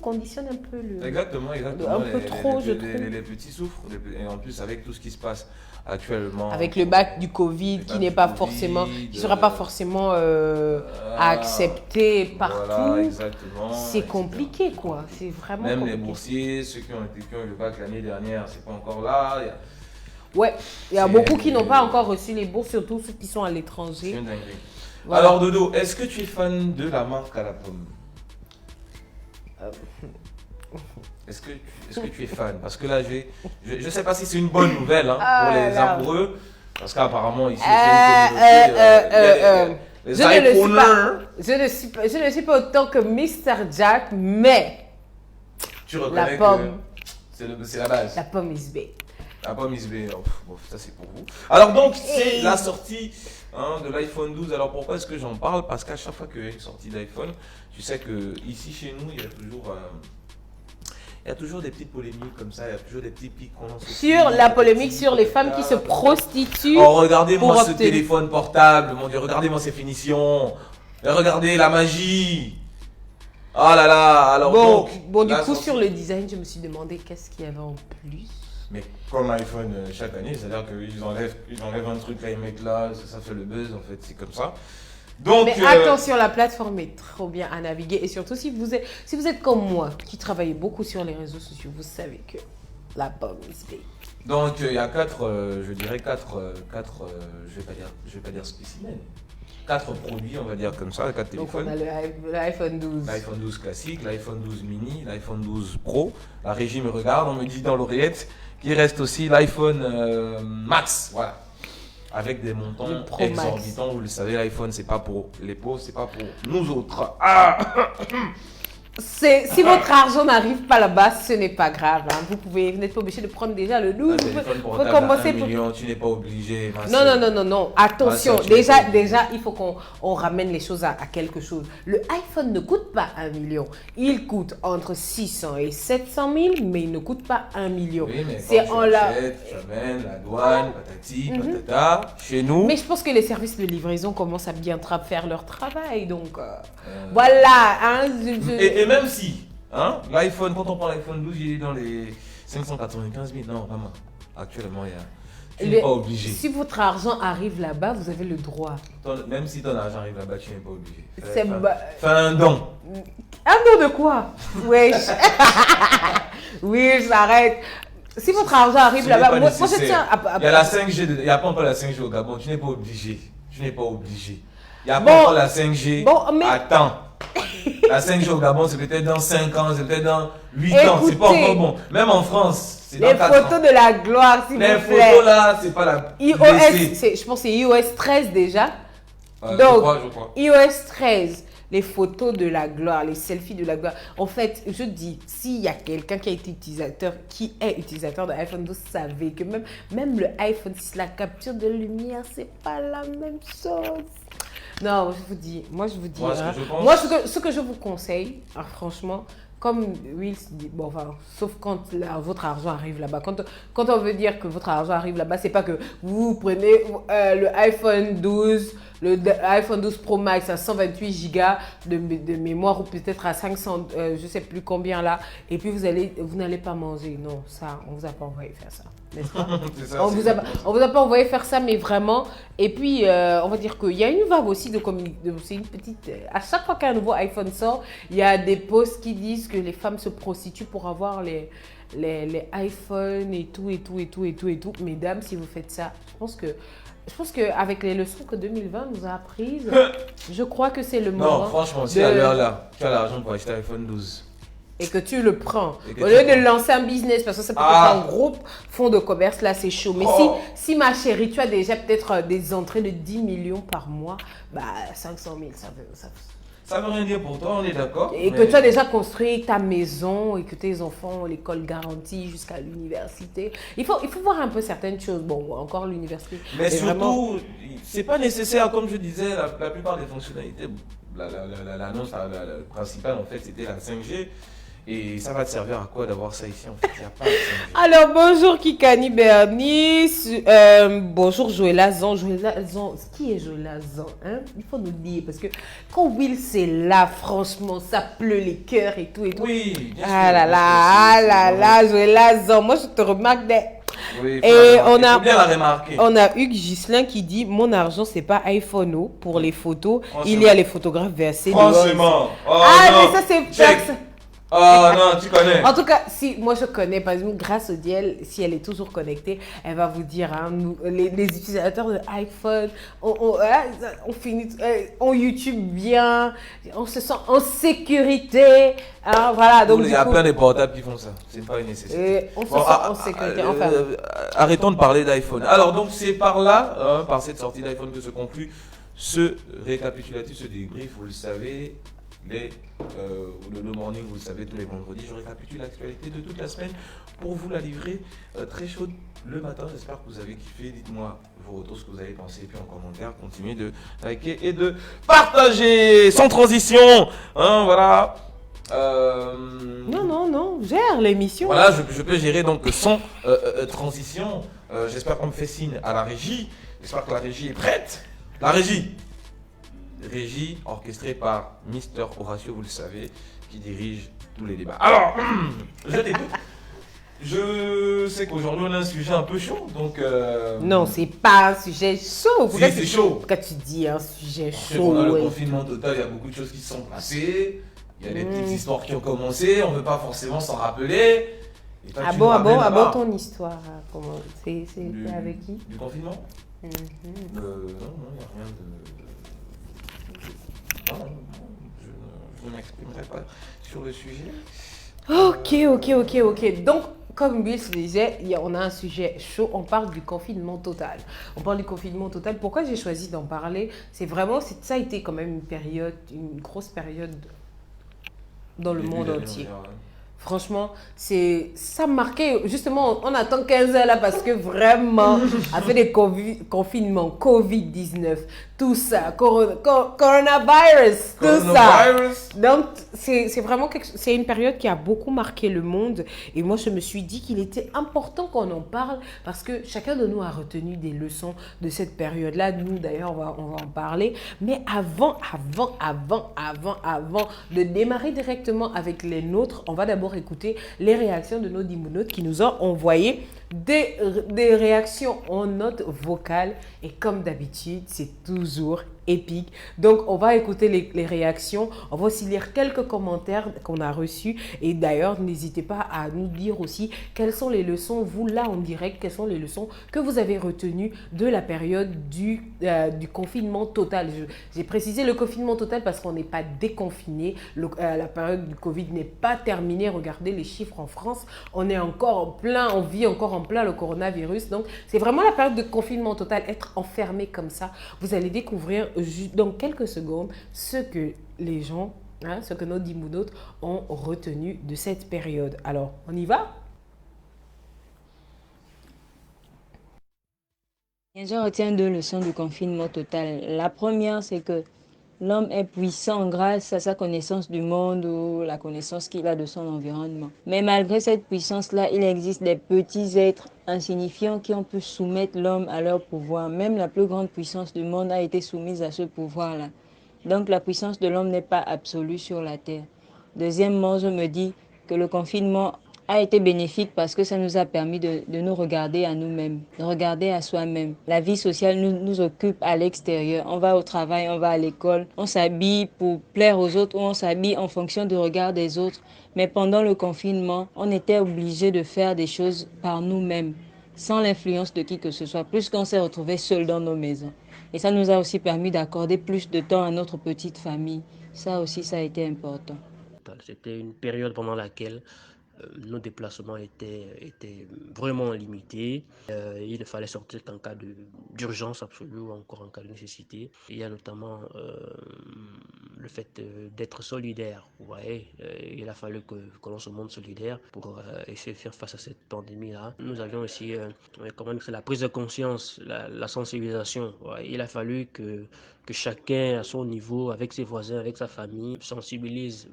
conditionne un peu le... Exactement. Un peu trop, je trouve. Les petits souffrent, et en plus avec tout ce qui se passe actuellement. Avec le bac du Covid qui n'est pas forcément... qui ne sera pas forcément accepté partout. Voilà, exactement. C'est compliqué, quoi. C'est vraiment même compliqué. Les boursiers, ceux qui ont eu le bac l'année dernière, c'est pas encore là. Ouais, il y a beaucoup qui n'ont pas encore reçu les bourses, surtout ceux qui sont à l'étranger. C'est une dinguerie. Voilà. Alors Dodo, est-ce que tu es fan de la marque à la pomme? Est-ce que tu es fan? Parce que là, je ne sais pas si c'est une bonne nouvelle pour les amoureux, parce qu'apparemment ici, les iPhoneurs. Je ne suis pas autant que Mr. Jack, mais tu reconnais la pomme, que c'est la base. La pomme is big. La pomme is big. Bon, ça c'est pour vous. Alors donc, c'est la sortie de l'iPhone 12. Alors pourquoi est-ce que j'en parle? Parce qu'à chaque fois qu'il y a une sortie d'iPhone, tu sais que ici chez nous, il y a toujours des petites polémiques comme ça, il y a toujours des petits pics qu'on lance. Sur la polémique sur les femmes qui se prostituent. Oh, regardez-moi ce téléphone portable, mon Dieu, regardez-moi ces finitions. Et regardez la magie. Ah là là, alors bon du coup, sur le design, je me suis demandé qu'est-ce qu'il y avait en plus. Mais comme iPhone chaque année, c'est-à-dire qu'ils enlèvent un truc là, ils mettent là, ça fait le buzz en fait, c'est comme ça. Donc, mais attention, la plateforme est trop bien à naviguer et surtout si vous êtes comme moi qui travaillez beaucoup sur les réseaux sociaux, vous savez que la pomme is big. Donc il y a quatre, je vais pas dire spécimens. 4 produits, on va dire comme ça, 4 téléphones. Donc on a l'iPhone 12. L'iPhone 12 classique, l'iPhone 12 mini, l'iPhone 12 Pro. La régie me regarde, on me dit dans l'oreillette qu'il reste aussi l'iPhone Max, voilà. Avec des montants exorbitants, vous le savez, l'iPhone c'est pas pour les pauvres, c'est pas pour nous autres. Ah Si votre argent n'arrive pas là-bas, ce n'est pas grave. Hein. Vous n'êtes pas obligé de prendre déjà le 12. Un téléphone Vous portable commencer à 1 million, tu n'es pas obligé. ma Non, sœur. non, non, non, non. Attention, Ah, ça, tu n'es pas obligé. déjà, il faut qu'on ramène les choses à quelque chose. Le iPhone ne coûte pas 1 million. Il coûte entre 600 et 700 000, mais il ne coûte pas 1 million. Oui, mais C'est quand en tu la... achètes, tu amènes la douane, patati, patata. Chez nous, Mais je pense que les services de livraison commencent à bien faire leur travail. Donc, voilà. Hein, et même si, hein, l'iPhone, quand on prend l'iPhone 12, il est dans les 595 000. Non, vraiment. Actuellement, tu n'es pas obligé. Si votre argent arrive là-bas, vous avez le droit. Même si ton argent arrive là-bas, tu n'es pas obligé. C'est Fais un don. Un don de quoi? Wesh. Oui, j'arrête. Si votre argent arrive Ce n'est là-bas, pas moi je nécessaire. tiens à... Il y a la 5G, il n'y a pas encore la 5G au Gabon, tu n'es pas obligé. Tu n'es pas obligé. Il n'y a Bon. pas encore la 5G. Bon, mais- Attends. La 5G au Gabon, c'est peut-être dans 5 ans, c'est peut-être dans 8 ans. C'est pas Écoutez, encore bon. Même en France, c'est dans Les 4 photos ans. de la gloire, s'il Les vous plaît. photos là, c'est pas la iOS, DC. je pense que c'est iOS 13 déjà. Je Donc, crois. iOS 13, les photos de la gloire, les selfies de la gloire. En fait, je dis, s'il y a quelqu'un qui est utilisateur de iPhone 12, savez que même le iPhone 6, la capture de lumière, c'est pas la même chose. Non, je vous dis, Moi, ce que hein, je pense- moi, ce que je vous conseille, franchement, comme Will dit, bon, enfin, sauf quand votre argent arrive là-bas. Quand on veut dire que votre argent arrive là-bas, c'est pas que vous prenez le iPhone 12, iPhone 12 Pro Max à 128 Go de mémoire ou peut-être à 500, je sais plus combien là, et puis vous n'allez pas manger. Non, ça, on vous a pas envoyé faire ça. N'est-ce pas? C'est ça, On c'est vous a pas envoyé faire ça, mais vraiment. Et puis, on va dire qu'il y a une vague aussi de communication. C'est une petite. À chaque fois qu'un nouveau iPhone sort, il y a des posts qui disent que les femmes se prostituent pour avoir les iPhones et tout. Mesdames, si vous faites ça, je pense qu'avec les leçons que 2020 nous a apprises, je crois que c'est le moment. Non, franchement, si à l'heure là, tu as l'argent pour acheter iPhone 12. Et que tu le prends. Et que Au tu lieu prends. de lancer un business, parce que ça peut être Ah. un gros fonds de commerce, là c'est chaud. Mais Oh. si ma chérie, tu as déjà peut-être des entrées de 10 millions par mois, bah 500 000, Ça veut rien dire pour toi, on est d'accord. Et que tu as déjà construit ta maison et que tes enfants ont l'école garantie jusqu'à l'université. Il faut voir un peu certaines choses. Bon, encore l'université. Mais vraiment- surtout, c'est pas nécessaire, comme je disais, la plupart des fonctionnalités, l'annonce principale en fait, c'était la 5G. Et ça va te servir à quoi d'avoir ça ici en fait? Il n'y a pas de 5G. Alors, bonjour Kikani Bernice, bonjour Joëlla Zan. Joëlla Zan, qui est Joëlla Zan, hein? Il faut nous dire, parce que quand Will c'est là, franchement, ça pleut les cœurs et tout. Oui, bien sûr. Ah là là, Joëlla Zan, moi je te remarque des... Oui, Et faut bien la remarquer. on a Hugues Gislain qui dit, mon argent c'est pas iPhone oh, pour les photos, Franchement. il y a les photographes versés. dehors. Franchement. Oh, Ah non. mais ça c'est... Check. Oh non, tu connais. En tout cas, si moi je connais, par exemple, grâce au Diel, si elle est toujours connectée, elle va vous dire, hein, nous, les utilisateurs de iPhone, on finit, on YouTube bien, on se sent en sécurité. Hein, voilà, donc Il du y a coup, plein de portables qui font ça. C'est pas une nécessité. on se Bon, sent en sécurité. Enfin, arrêtons de parler d'iPhone. Alors donc c'est par là, hein, par cette sortie d'iPhone que se conclut ce récapitulatif, ce débrief, vous le savez, le morning, vous le savez, tous les vendredis, je récapitule l'actualité de toute la semaine pour vous la livrer très chaude le matin. J'espère que vous avez kiffé. Dites-moi vos retours, ce que vous avez pensé, et puis en commentaire, continuez de liker et de partager sans transition. Hein, voilà. non, gère l'émission. Voilà, je peux gérer donc sans transition. J'espère qu'on me fait signe à la régie. J'espère que la régie est prête. La régie. Régie orchestrée par Mister Horacio, vous le savez, qui dirige tous les débats. Alors, je t'écoute. Je sais qu'aujourd'hui on a un sujet un peu chaud, donc... Non, c'est pas un sujet chaud. Si, c'est chaud. Pourquoi tu dis un sujet On sait chaud? qu'on a le ouais. confinement total, il y a beaucoup de choses qui se sont passées. Il y a des petites histoires qui ont commencé, on ne veut pas forcément s'en rappeler. Et toi, Ah tu bon, nous ah bon, ramènes ah bon, à- ton histoire, comment c'est Du- avec qui? Du confinement Mhm. Non, il n'y a rien de... Non, je ne m'exprimerai pas sur le sujet. Ok. Donc, comme Bill se disait, on a un sujet chaud, on parle du confinement total. Pourquoi j'ai choisi d'en parler? C'est vraiment, ça a été quand même une grosse période dans le Début monde d'année, entier. on verra. Franchement, ça marquait, justement, on attend 15 heures là parce que vraiment, avec les confinements, Covid-19, tout ça, coronavirus, tout ça. Coronavirus. Donc, c'est vraiment c'est une période qui a beaucoup marqué le monde. Et moi, je me suis dit qu'il était important qu'on en parle parce que chacun de nous a retenu des leçons de cette période-là. Nous, d'ailleurs, on va en parler. Mais avant de démarrer directement avec les nôtres, on va d'abord écouter les réactions de nos dimounotes qui nous ont envoyé des réactions en notes vocales. Et comme d'habitude, c'est toujours épique. Donc, on va écouter les réactions. On va aussi lire quelques commentaires qu'on a reçus. Et d'ailleurs, n'hésitez pas à nous dire aussi quelles sont les leçons, vous là en direct, quelles sont les leçons que vous avez retenues de la période du confinement total. J'ai précisé le confinement total parce qu'on n'est pas déconfiné. La période du Covid n'est pas terminée. Regardez les chiffres en France. On est encore en plein, on vit encore en plein le coronavirus. Donc, c'est vraiment la période de confinement total. Être enfermé comme ça, vous allez découvrir dans quelques secondes ce que les gens, ce que nos dimounotes ont retenu de cette période. Alors, on y va? Je retiens deux leçons du confinement total. La première, c'est que l'homme est puissant grâce à sa connaissance du monde ou la connaissance qu'il a de son environnement. Mais malgré cette puissance-là, il existe des petits êtres insignifiants qui ont pu soumettre l'homme à leur pouvoir. Même la plus grande puissance du monde a été soumise à ce pouvoir-là. Donc la puissance de l'homme n'est pas absolue sur la terre. Deuxièmement, je me dis que le confinement a été bénéfique parce que ça nous a permis de nous regarder à nous-mêmes, de regarder à soi-même. La vie sociale nous occupe à l'extérieur. On va au travail, on va à l'école, on s'habille pour plaire aux autres ou on s'habille en fonction du regard des autres. Mais pendant le confinement, on était obligé de faire des choses par nous-mêmes, sans l'influence de qui que ce soit, puisqu'on s'est retrouvés seuls dans nos maisons. Et ça nous a aussi permis d'accorder plus de temps à notre petite famille. Ça aussi, ça a été important. C'était une période pendant laquelle nos déplacements étaient vraiment limités. Il fallait sortir qu'en cas d'urgence absolue ou encore en cas de nécessité. Il y a notamment le fait d'être solidaire. Vous voyez, il a fallu que l'on se montre solidaire pour essayer de faire face à cette pandémie-là. Nous avions aussi c'est la prise de conscience, la sensibilisation. Ouais. Il a fallu que chacun à son niveau, avec ses voisins, avec sa famille, sensibilise,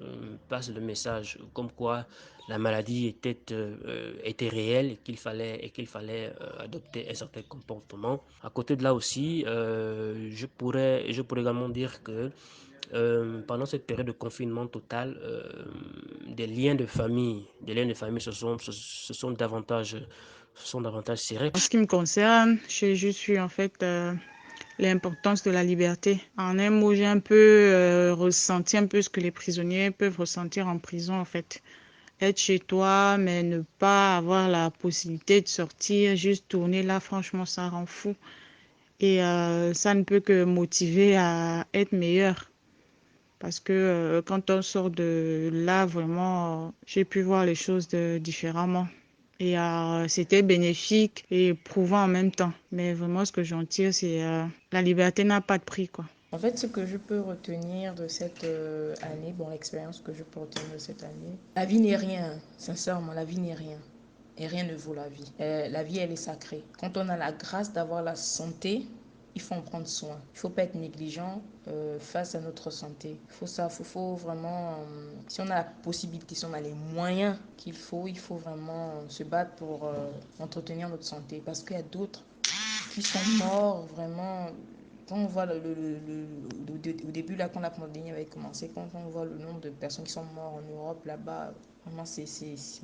passe le message comme quoi la maladie était réelle et qu'il fallait adopter un certain comportement. À côté de là aussi, je pourrais également dire que pendant cette période de confinement total, des liens de famille se sont davantage serrés. En ce qui me concerne, je suis en fait l'importance de la liberté. En un mot, j'ai un peu ressenti un peu ce que les prisonniers peuvent ressentir en prison en fait. Être chez toi, mais ne pas avoir la possibilité de sortir, juste tourner là, franchement, ça rend fou. Et ça ne peut que motiver à être meilleur. Parce que quand on sort de là, vraiment, j'ai pu voir les choses différemment. Et c'était bénéfique et éprouvant en même temps. Mais vraiment, ce que j'en tire, c'est la liberté n'a pas de prix, quoi. En fait, ce que je peux retenir de cette année, l'expérience que je peux retenir de cette année, la vie n'est rien, sincèrement, la vie n'est rien. Et rien ne vaut la vie. La vie, elle est sacrée. Quand on a la grâce d'avoir la santé, il faut en prendre soin. Il ne faut pas être négligent face à notre santé. Faut vraiment, si on a la possibilité, si on a les moyens qu'il faut, il faut vraiment se battre pour entretenir notre santé. Parce qu'il y a d'autres qui sont morts vraiment. Quand on voit au début, là, quand la pandémie avait commencé, quand on voit le nombre de personnes qui sont mortes en Europe, là-bas, vraiment, c'est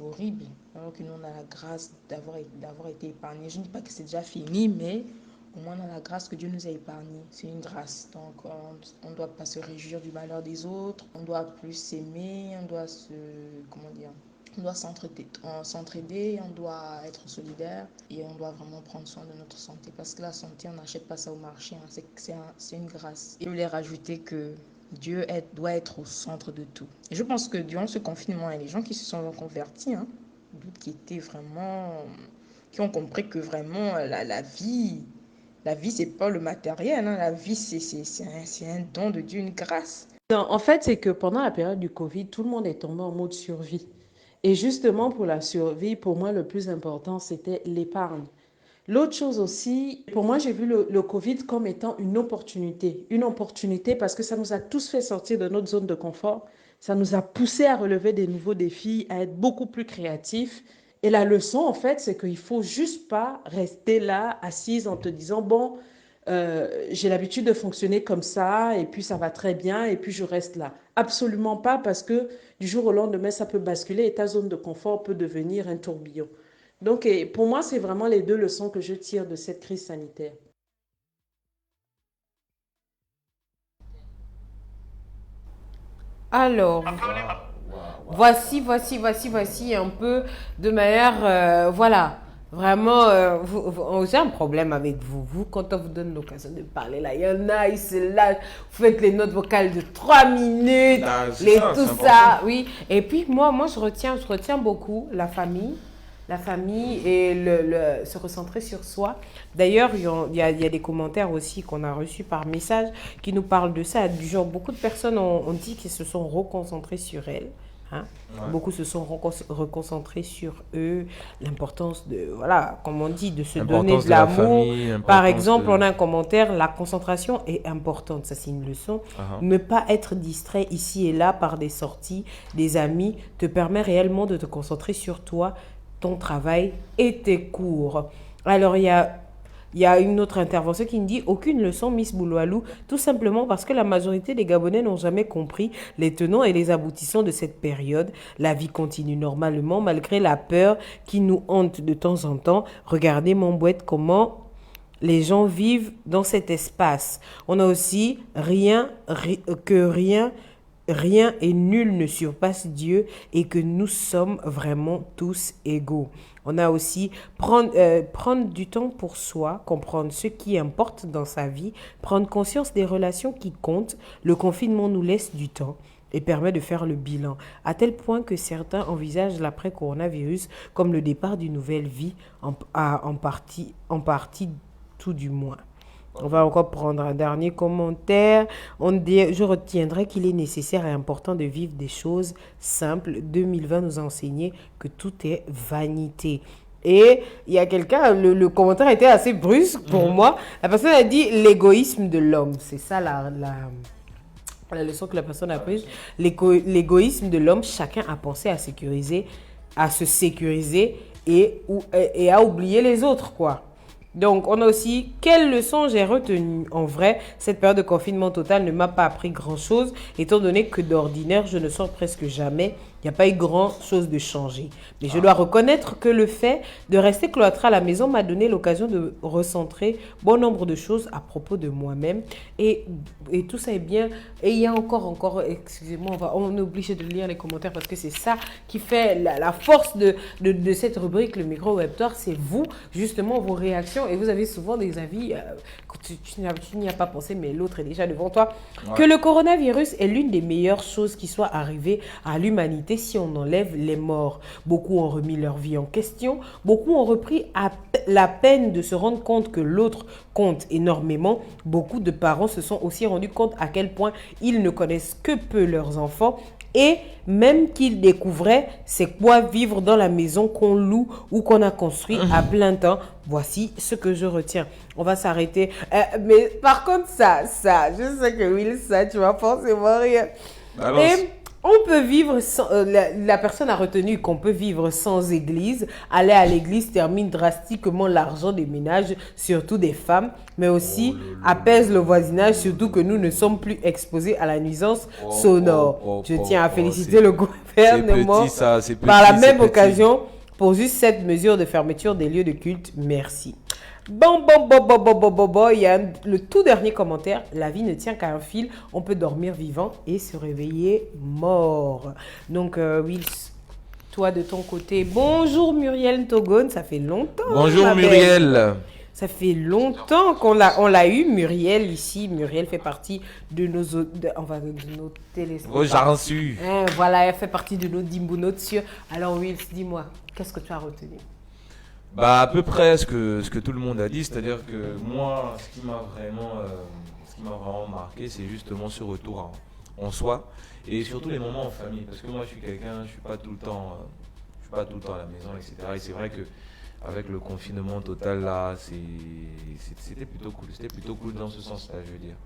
horrible. Alors que nous, on a la grâce d'avoir été épargnés. Je ne dis pas que c'est déjà fini, mais au moins, on a la grâce que Dieu nous a épargnés. C'est une grâce. Donc, on ne doit pas se réjouir du malheur des autres. On doit plus s'aimer. On doit on doit s'entraider, on doit être solidaire et on doit vraiment prendre soin de notre santé. Parce que la santé, on n'achète pas ça au marché. C'est une grâce. Et je voulais rajouter que Dieu doit être au centre de tout. Et je pense que durant ce confinement, il y a des gens qui se sont convertis, d'autres qui ont compris que vraiment la vie, c'est pas le matériel. La vie, c'est un don de Dieu, une grâce. Non, en fait, c'est que pendant la période du Covid, tout le monde est tombé en mode survie. Et justement, pour la survie, pour moi, le plus important, c'était l'épargne. L'autre chose aussi, pour moi, j'ai vu le Covid comme étant une opportunité. Une opportunité parce que ça nous a tous fait sortir de notre zone de confort. Ça nous a poussé à relever des nouveaux défis, à être beaucoup plus créatifs. Et la leçon, en fait, c'est qu'il faut juste pas rester là, assise en te disant, bon, j'ai l'habitude de fonctionner comme ça, et puis ça va très bien, et puis je reste là. Absolument pas, parce que du jour au lendemain, ça peut basculer et ta zone de confort peut devenir un tourbillon. Donc, et pour moi, c'est vraiment les deux leçons que je tire de cette crise sanitaire. Alors, voici un peu de manière, voilà, vraiment, j'ai un problème avec vous. Vous, quand on vous donne l'occasion de parler, là, il y en a, ils se lâchent, vous faites les notes vocales de 3 minutes, Ah, c'est les, ça, tout c'est ça, important. oui. Et puis, moi, je retiens beaucoup la famille et se recentrer sur soi. D'ailleurs, il y a des commentaires aussi qu'on a reçus par message qui nous parlent de ça. Du genre, beaucoup de personnes ont dit qu'ils se sont reconcentrés sur elles. Hein. Ouais. Beaucoup se sont reconcentrés sur eux. L'importance de, voilà, comme on dit, de se donner L'importance de de la l'amour. famille, Par l'importance exemple, de- on a un commentaire, la concentration est importante. Ça, c'est une leçon. Ne pas être distrait ici et là par des sorties, des amis, te permet réellement de te concentrer sur toi, ton travail et tes cours. Alors, il y a une autre intervention qui me dit aucune leçon, Miss Bouloualou, tout simplement parce que la majorité des Gabonais n'ont jamais compris les tenants et les aboutissants de cette période. La vie continue normalement malgré la peur qui nous hante de temps en temps. Regardez, mon boîte, comment les gens vivent dans cet espace. On a aussi rien et nul ne surpasse Dieu et que nous sommes vraiment tous égaux. On a aussi prendre du temps pour soi, comprendre ce qui importe dans sa vie, prendre conscience des relations qui comptent. Le confinement nous laisse du temps et permet de faire le bilan, à tel point que certains envisagent l'après-coronavirus comme le départ d'une nouvelle vie, en partie tout du moins. On va encore prendre un dernier commentaire. Je retiendrai qu'il est nécessaire et important de vivre des choses simples. 2020 nous a enseigné que tout est vanité. Et il y a quelqu'un, le commentaire était assez brusque pour moi. La personne a dit l'égoïsme de l'homme. C'est ça la leçon que la personne a prise. L'égoïsme de l'homme, chacun a pensé à se sécuriser et à oublier les autres, quoi. Donc, on a aussi, quelle leçon j'ai retenue? En vrai, cette période de confinement total ne m'a pas appris grand-chose, étant donné que d'ordinaire, je ne sors presque jamais. Il n'y a pas eu grand-chose de changer. Mais je dois reconnaître que le fait de rester cloîtré à la maison m'a donné l'occasion de recentrer bon nombre de choses à propos de moi-même. Et tout ça est bien. Et il y a encore, excusez-moi, on est obligé de lire les commentaires parce que c'est ça qui fait la force de cette rubrique, le micro web tour, c'est vous, justement, vos réactions. Et vous avez souvent des avis, tu n'y as pas pensé, mais l'autre est déjà devant toi. Ouais. Que le coronavirus est l'une des meilleures choses qui soit arrivée à l'humanité si on enlève les morts. Beaucoup ont remis leur vie en question. Beaucoup ont repris la peine de se rendre compte que l'autre compte énormément. Beaucoup de parents se sont aussi rendus compte à quel point ils ne connaissent que peu leurs enfants. Et même qu'ils découvraient c'est quoi vivre dans la maison qu'on loue ou qu'on a construit à plein temps. Voici ce que je retiens. On va s'arrêter. Mais par contre, ça, je sais que Will, ça, tu vas forcément rire. Et on peut vivre sans... la personne a retenu qu'on peut vivre sans église. Aller à l'église termine drastiquement l'argent des ménages, surtout des femmes, mais aussi apaise le voisinage, surtout que nous ne sommes plus exposés à la nuisance sonore. Je tiens à féliciter le gouvernement par la même occasion pour juste cette mesure de fermeture des lieux de culte. Merci. Bon, il y a le tout dernier commentaire. La vie ne tient qu'à un fil. On peut dormir vivant et se réveiller mort. Donc, Wills, toi de ton côté, bonjour Muriel Togone, ça fait longtemps. Bonjour Muriel. Ça fait longtemps qu'on l'a eu, Muriel, ici. Muriel fait partie de nos téléspectateurs. J'en suis. Voilà, elle fait partie de nos Dimbunotieux. Alors, Wills, dis-moi, qu'est-ce que tu as retenu? Bah, à peu près ce que tout le monde a dit, c'est-à-dire que moi, ce qui m'a vraiment marqué, c'est justement ce retour en soi, et surtout les moments en famille, parce que moi je suis quelqu'un, je suis pas tout le temps, je suis pas tout le temps à la maison, etc. Et c'est vrai que avec le confinement total là, c'était plutôt cool dans ce sens-là, je veux dire.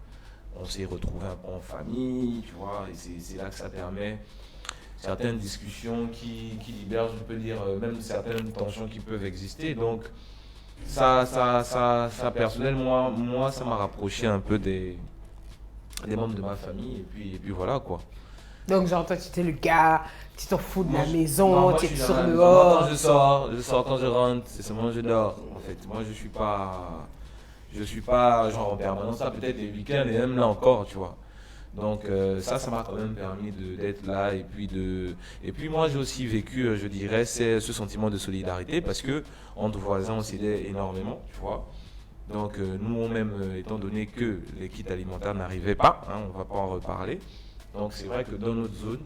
On s'est retrouvés un peu en famille, tu vois, et c'est là que ça permet certaines discussions qui libèrent, je peux dire, même certaines tensions qui peuvent exister. Donc, ça personnellement, moi, ça m'a rapproché un peu des membres de ma famille, et puis voilà, quoi. Donc, genre, toi, tu étais le gars, tu t'en fous de la Non, maison, moi, tu je es suis sur dans la maison. dehors. Quand je sors, quand je rentre, c'est seulement je dors, en fait. Moi, je suis pas genre en permanence, ça peut-être les week-ends, et même là encore, tu vois. Donc ça m'a quand même permis d'être là, et puis moi j'ai aussi vécu, je dirais, ce sentiment de solidarité, parce que entre voisins on s'aidait énormément, tu vois. Donc nous même, étant donné que les kits alimentaires n'arrivaient pas, hein, on va pas en reparler. Donc c'est vrai que dans notre zone,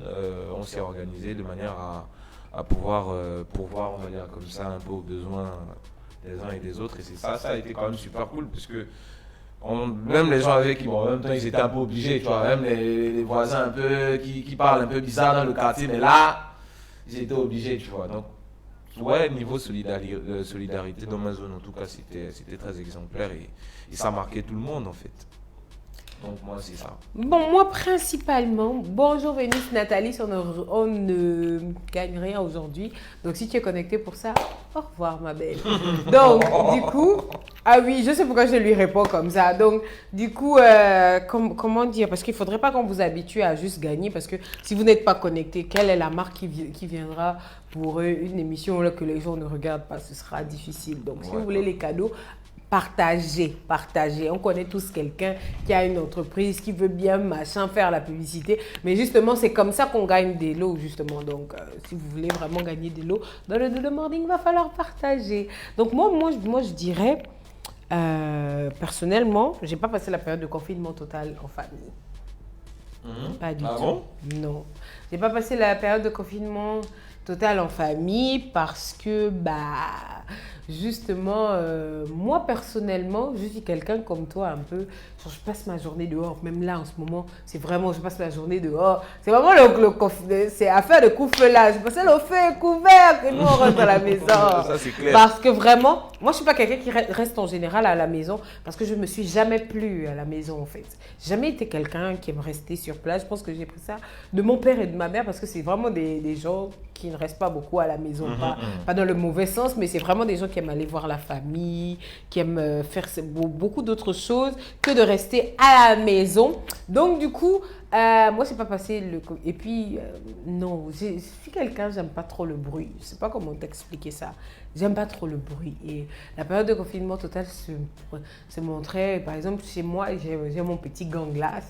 on s'est organisé de manière à pouvoir, on va dire comme ça, un peu aux besoins des uns et des autres. Et ça a été quand même super cool, parce que même les gens avec qui, bon, en même temps, ils étaient un peu obligés, tu vois, même les voisins un peu qui parlent un peu bizarre dans le quartier, mais là, ils étaient obligés, tu vois. Donc, ouais, niveau solidarité dans ma zone, en tout cas, c'était très exemplaire, et ça marquait tout le monde, en fait. Donc, moi, c'est ça. Bon, moi, principalement, bonjour Vénus, Nathalie, on ne gagne rien aujourd'hui. Donc, si tu es connecté pour ça, au revoir, ma belle. Donc, du coup, ah oui, je sais pourquoi je lui réponds comme ça. Donc, du coup, comment dire? Parce qu'il ne faudrait pas qu'on vous habitue à juste gagner. Parce que si vous n'êtes pas connecté, quelle est la marque qui viendra pour une émission là, que les gens ne regardent pas? Ce sera difficile. Donc, si vous voulez les cadeaux, partagez. On connaît tous quelqu'un qui a une entreprise, qui veut bien, machin, faire la publicité. Mais justement, c'est comme ça qu'on gagne des lots, justement. Donc, si vous voulez vraiment gagner des lots, dans le Dodo Morning, il va falloir partager. Donc, moi je dirais, personnellement, je n'ai pas passé la période de confinement total en famille. Pas du tout. Bon? Non. Je n'ai pas passé la période de confinement total en famille parce que, justement, moi personnellement, je suis quelqu'un comme toi un peu, genre, je passe ma journée dehors, même là en ce moment, c'est vraiment, je passe la journée dehors, c'est vraiment c'est affaire de coup-feu là, c'est passé le feu couvert et nous on rentre à la maison. Ça c'est clair. Parce que vraiment, moi je suis pas quelqu'un qui reste en général à la maison parce que je me suis jamais plu à la maison en fait. J'ai jamais été quelqu'un qui aime rester sur place, je pense que j'ai pris ça de mon père et de ma mère parce que c'est vraiment des gens qui ne restent pas beaucoup à la maison, pas dans le mauvais sens, mais c'est vraiment des gens qui aiment aller voir la famille, qui aiment faire beaucoup d'autres choses que de rester à la maison. Donc du coup, moi c'est pas passé le... Et puis, non, je suis quelqu'un, j'aime pas trop le bruit. Je sais pas comment t'expliquer ça. J'aime pas trop le bruit. Et la période de confinement total se montrait, par exemple, chez moi, j'ai mon petit gang là,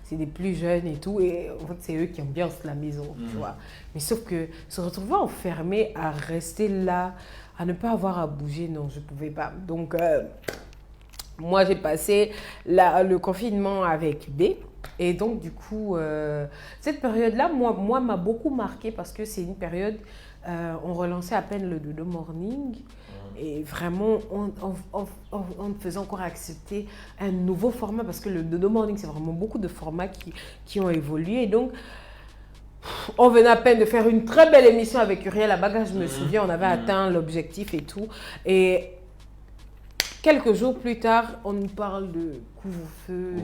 c'est des plus jeunes et tout, et en fait, c'est eux qui ambiancent la maison, tu vois. Mais sauf que se retrouver enfermé à rester là, à ne pas avoir à bouger, non, je pouvais pas. Donc, moi, j'ai passé le confinement avec B. Et donc, du coup, cette période-là, moi, m'a beaucoup marqué parce que c'est une période, on relançait à peine le Dodo Morning. Et vraiment, on faisait encore accepter un nouveau format parce que le Dodo Morning, c'est vraiment beaucoup de formats qui ont évolué. Et donc, on venait à peine de faire une très belle émission avec Uriel Abaga, je me souviens, on avait atteint l'objectif et tout. Et quelques jours plus tard, on nous parle de couvre-feu,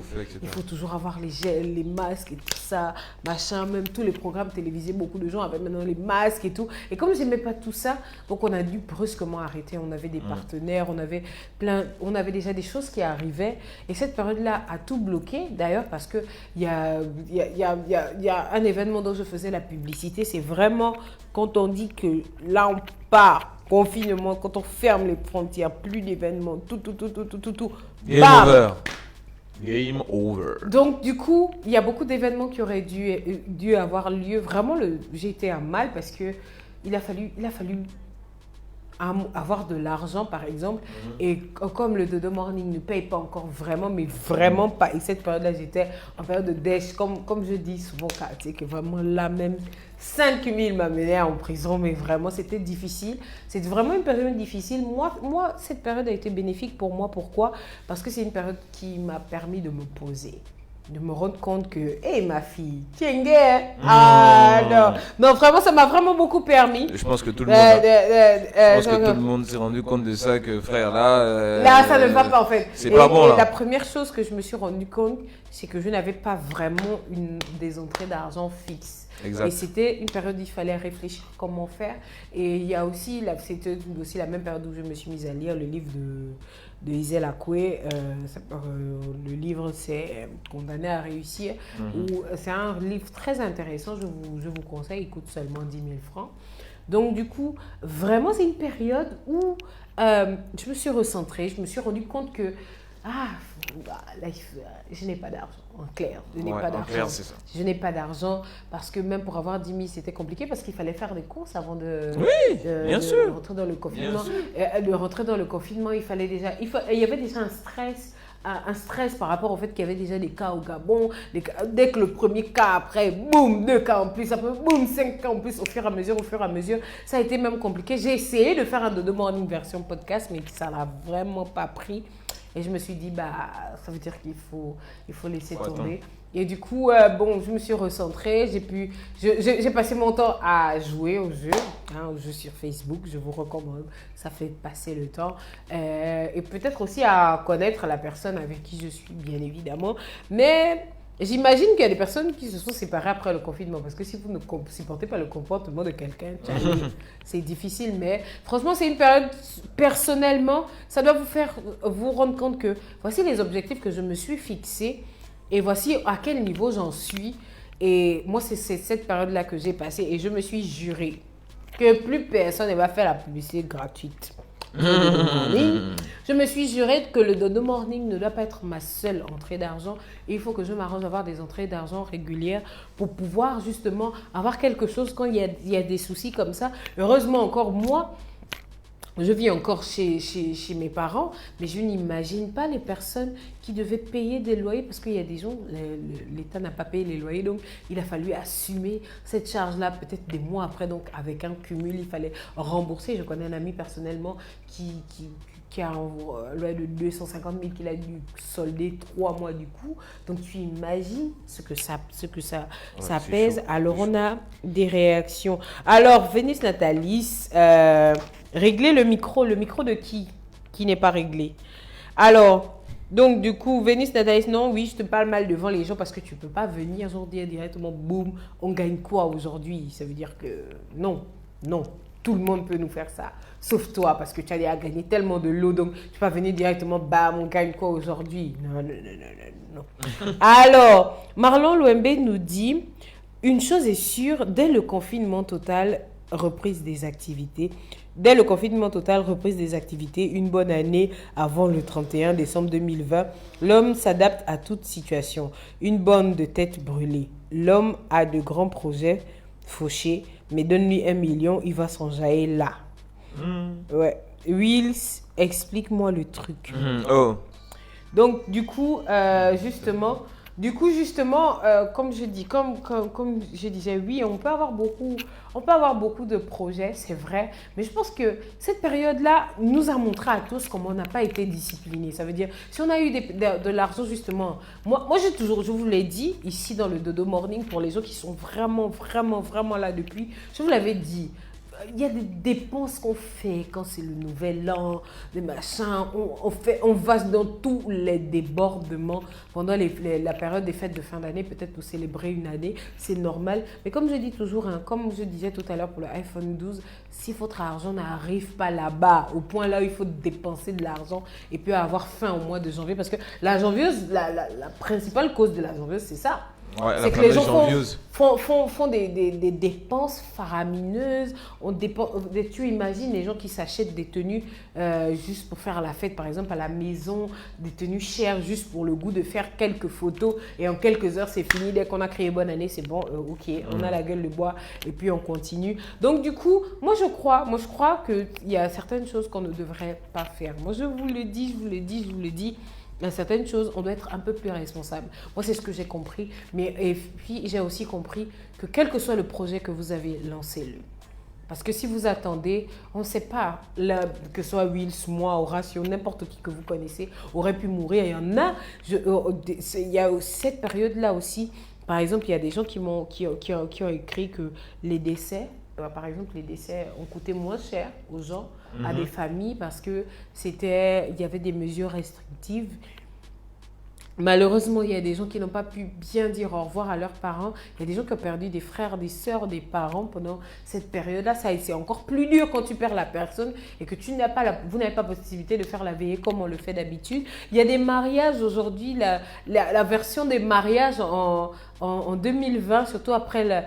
il faut toujours avoir les gels, les masques et tout ça, machin, même tous les programmes télévisés, beaucoup de gens avaient maintenant les masques et tout. Et comme je n'aimais pas tout ça, donc on a dû brusquement arrêter. On avait des partenaires, on avait déjà des choses qui arrivaient. Et cette période-là a tout bloqué, d'ailleurs, parce qu'il y a un événement dont je faisais la publicité. C'est vraiment quand on dit que là, on part. Confinement, quand on ferme les frontières, plus d'événements, tout. Game over. Game over. Donc, du coup, il y a beaucoup d'événements qui auraient dû avoir lieu. Vraiment, j'ai été à mal parce que il a fallu avoir de l'argent, par exemple. Et comme le Dodo Morning ne paye pas encore vraiment, mais vraiment pas. Et cette période-là, j'étais en période de dèche. Comme je dis souvent, que vraiment là même, 5 000 m'amenaient en prison. Mais vraiment, c'était difficile. C'était vraiment une période difficile. Moi, cette période a été bénéfique pour moi. Pourquoi? Parce que c'est une période qui m'a permis de me poser. de me rendre compte que, hé ma fille, tiens, ah non, non, vraiment, ça m'a vraiment beaucoup permis. Je pense que tout le monde, je pense que tout le monde s'est rendu compte de ça, que frère, là, ça ne va pas en fait. C'est pas bon là. La première chose que je me suis rendu compte, c'est que je n'avais pas vraiment des entrées d'argent fixes. Exact. Et c'était une période où il fallait réfléchir comment faire. Et il y a aussi, c'était aussi la même période où je me suis mise à lire le livre de Isel Akwe. Le livre, c'est Condamné à réussir. C'est un livre très intéressant, je vous conseille, il coûte seulement 10 000 francs. Donc du coup, vraiment, c'est une période où je me suis recentrée, je me suis rendu compte que là, je n'ai pas d'argent, en clair. Je n'ai pas d'argent. Clair, c'est ça. Je n'ai pas d'argent parce que même pour avoir 10 000, c'était compliqué parce qu'il fallait faire des courses avant de rentrer dans le confinement. De rentrer dans le confinement, il fallait déjà... Il y avait déjà un stress par rapport au fait qu'il y avait déjà des cas au Gabon. Dès que le premier cas, après, boum, 2 cas en plus, après, boum, 5 cas en plus, au fur et à mesure, ça a été même compliqué. J'ai essayé de faire un Dodo Morning version podcast, mais ça n'a vraiment pas pris. Et je me suis dit, ça veut dire qu'il faut laisser tomber. Et du coup, je me suis recentrée. J'ai passé mon temps à jouer aux jeux sur Facebook. Je vous recommande. Ça fait passer le temps. Et peut-être aussi à connaître la personne avec qui je suis, bien évidemment. Mais j'imagine qu'il y a des personnes qui se sont séparées après le confinement. Parce que si vous ne supportez pas le comportement de quelqu'un, c'est difficile. Mais franchement, c'est une période, personnellement, ça doit vous faire vous rendre compte que voici les objectifs que je me suis fixés. Et voici à quel niveau j'en suis. Et moi, c'est cette période-là que j'ai passée. Et je me suis juré que plus personne ne va faire la publicité gratuite. Je me suis juré que le Dodo Morning ne doit pas être ma seule entrée d'argent. Il faut que je m'arrange à avoir des entrées d'argent régulières pour pouvoir justement avoir quelque chose quand il y a des soucis comme ça. Heureusement encore, moi, je vis encore chez mes parents, mais je n'imagine pas les personnes qui devaient payer des loyers parce qu'il y a des gens, l'État n'a pas payé les loyers, donc il a fallu assumer cette charge-là peut-être des mois après, donc avec un cumul, il fallait rembourser. Je connais un ami personnellement qui a un loyer de 250 000 qu'il a dû solder 3 mois du coup. Donc tu imagines ce que ça pèse. Chaud. Alors on a des réactions. Alors Vénus Natalis, régler le micro de qui n'est pas réglé. Alors, donc du coup, Vénus Natalis, non, oui, je te parle mal devant les gens parce que tu ne peux pas venir dire directement, boum, on gagne quoi aujourd'hui? Ça veut dire que non, tout le monde peut nous faire ça, sauf toi, parce que tu as gagné tellement de lots, donc tu ne peux pas venir directement, bam, on gagne quoi aujourd'hui? Non. Alors, Marlon Louembe nous dit, une chose est sûre, dès le confinement total, reprise des activités, une bonne année avant le 31 décembre 2020. L'homme s'adapte à toute situation. Une bonne de tête brûlée. L'homme a de grands projets fauchés, mais donne-lui 1 million, il va s'enjailler là. Ouais. Wills, explique-moi le truc. Donc, du coup, justement, comme je disais, oui, on peut avoir beaucoup de projets, c'est vrai, mais je pense que cette période-là nous a montré à tous comment on n'a pas été disciplinés. Ça veut dire, si on a eu de l'argent, justement, moi je vous l'ai dit, ici dans le Dodo Morning, pour les gens qui sont vraiment, vraiment, vraiment là depuis, je vous l'avais dit, il y a des dépenses qu'on fait quand c'est le nouvel an, des machins, on va dans tous les débordements pendant la période des fêtes de fin d'année, peut-être pour célébrer une année, c'est normal. Mais comme je dis toujours, comme je disais tout à l'heure pour le iPhone 12, si votre argent n'arrive pas là-bas, au point là où il faut dépenser de l'argent et puis avoir faim au mois de janvier, parce que la janvieuse, la principale cause de la janvieuse, c'est ça. Ouais, c'est que les gens font des dépenses faramineuses. Tu imagines les gens qui s'achètent des tenues juste pour faire la fête, par exemple, à la maison, des tenues chères juste pour le goût de faire quelques photos et en quelques heures, c'est fini. Dès qu'on a crié bonne année, c'est bon, ok, on a la gueule de bois et puis on continue. Donc, du coup, moi, je crois qu'il y a certaines choses qu'on ne devrait pas faire. Moi, je vous le dis. Il y a certaines choses, on doit être un peu plus responsable. Moi, c'est ce que j'ai compris. Et puis, j'ai aussi compris que quel que soit le projet que vous avez, lancez-le. Parce que si vous attendez, on ne sait pas, là, que ce soit Wills, moi, Horatio, n'importe qui que vous connaissez aurait pu mourir. Il y en a, il y a cette période-là aussi. Par exemple, il y a des gens qui ont écrit que les décès, par exemple, les décès ont coûté moins cher aux gens, à des familles, parce que il y avait des mesures restrictives. Malheureusement, il y a des gens qui n'ont pas pu bien dire au revoir à leurs parents. Il y a des gens qui ont perdu des frères, des sœurs, des parents pendant cette période-là. C'est encore plus dur quand tu perds la personne et que vous n'avez pas possibilité de faire la veillée comme on le fait d'habitude. Il y a des mariages aujourd'hui, la version des mariages en 2020, surtout après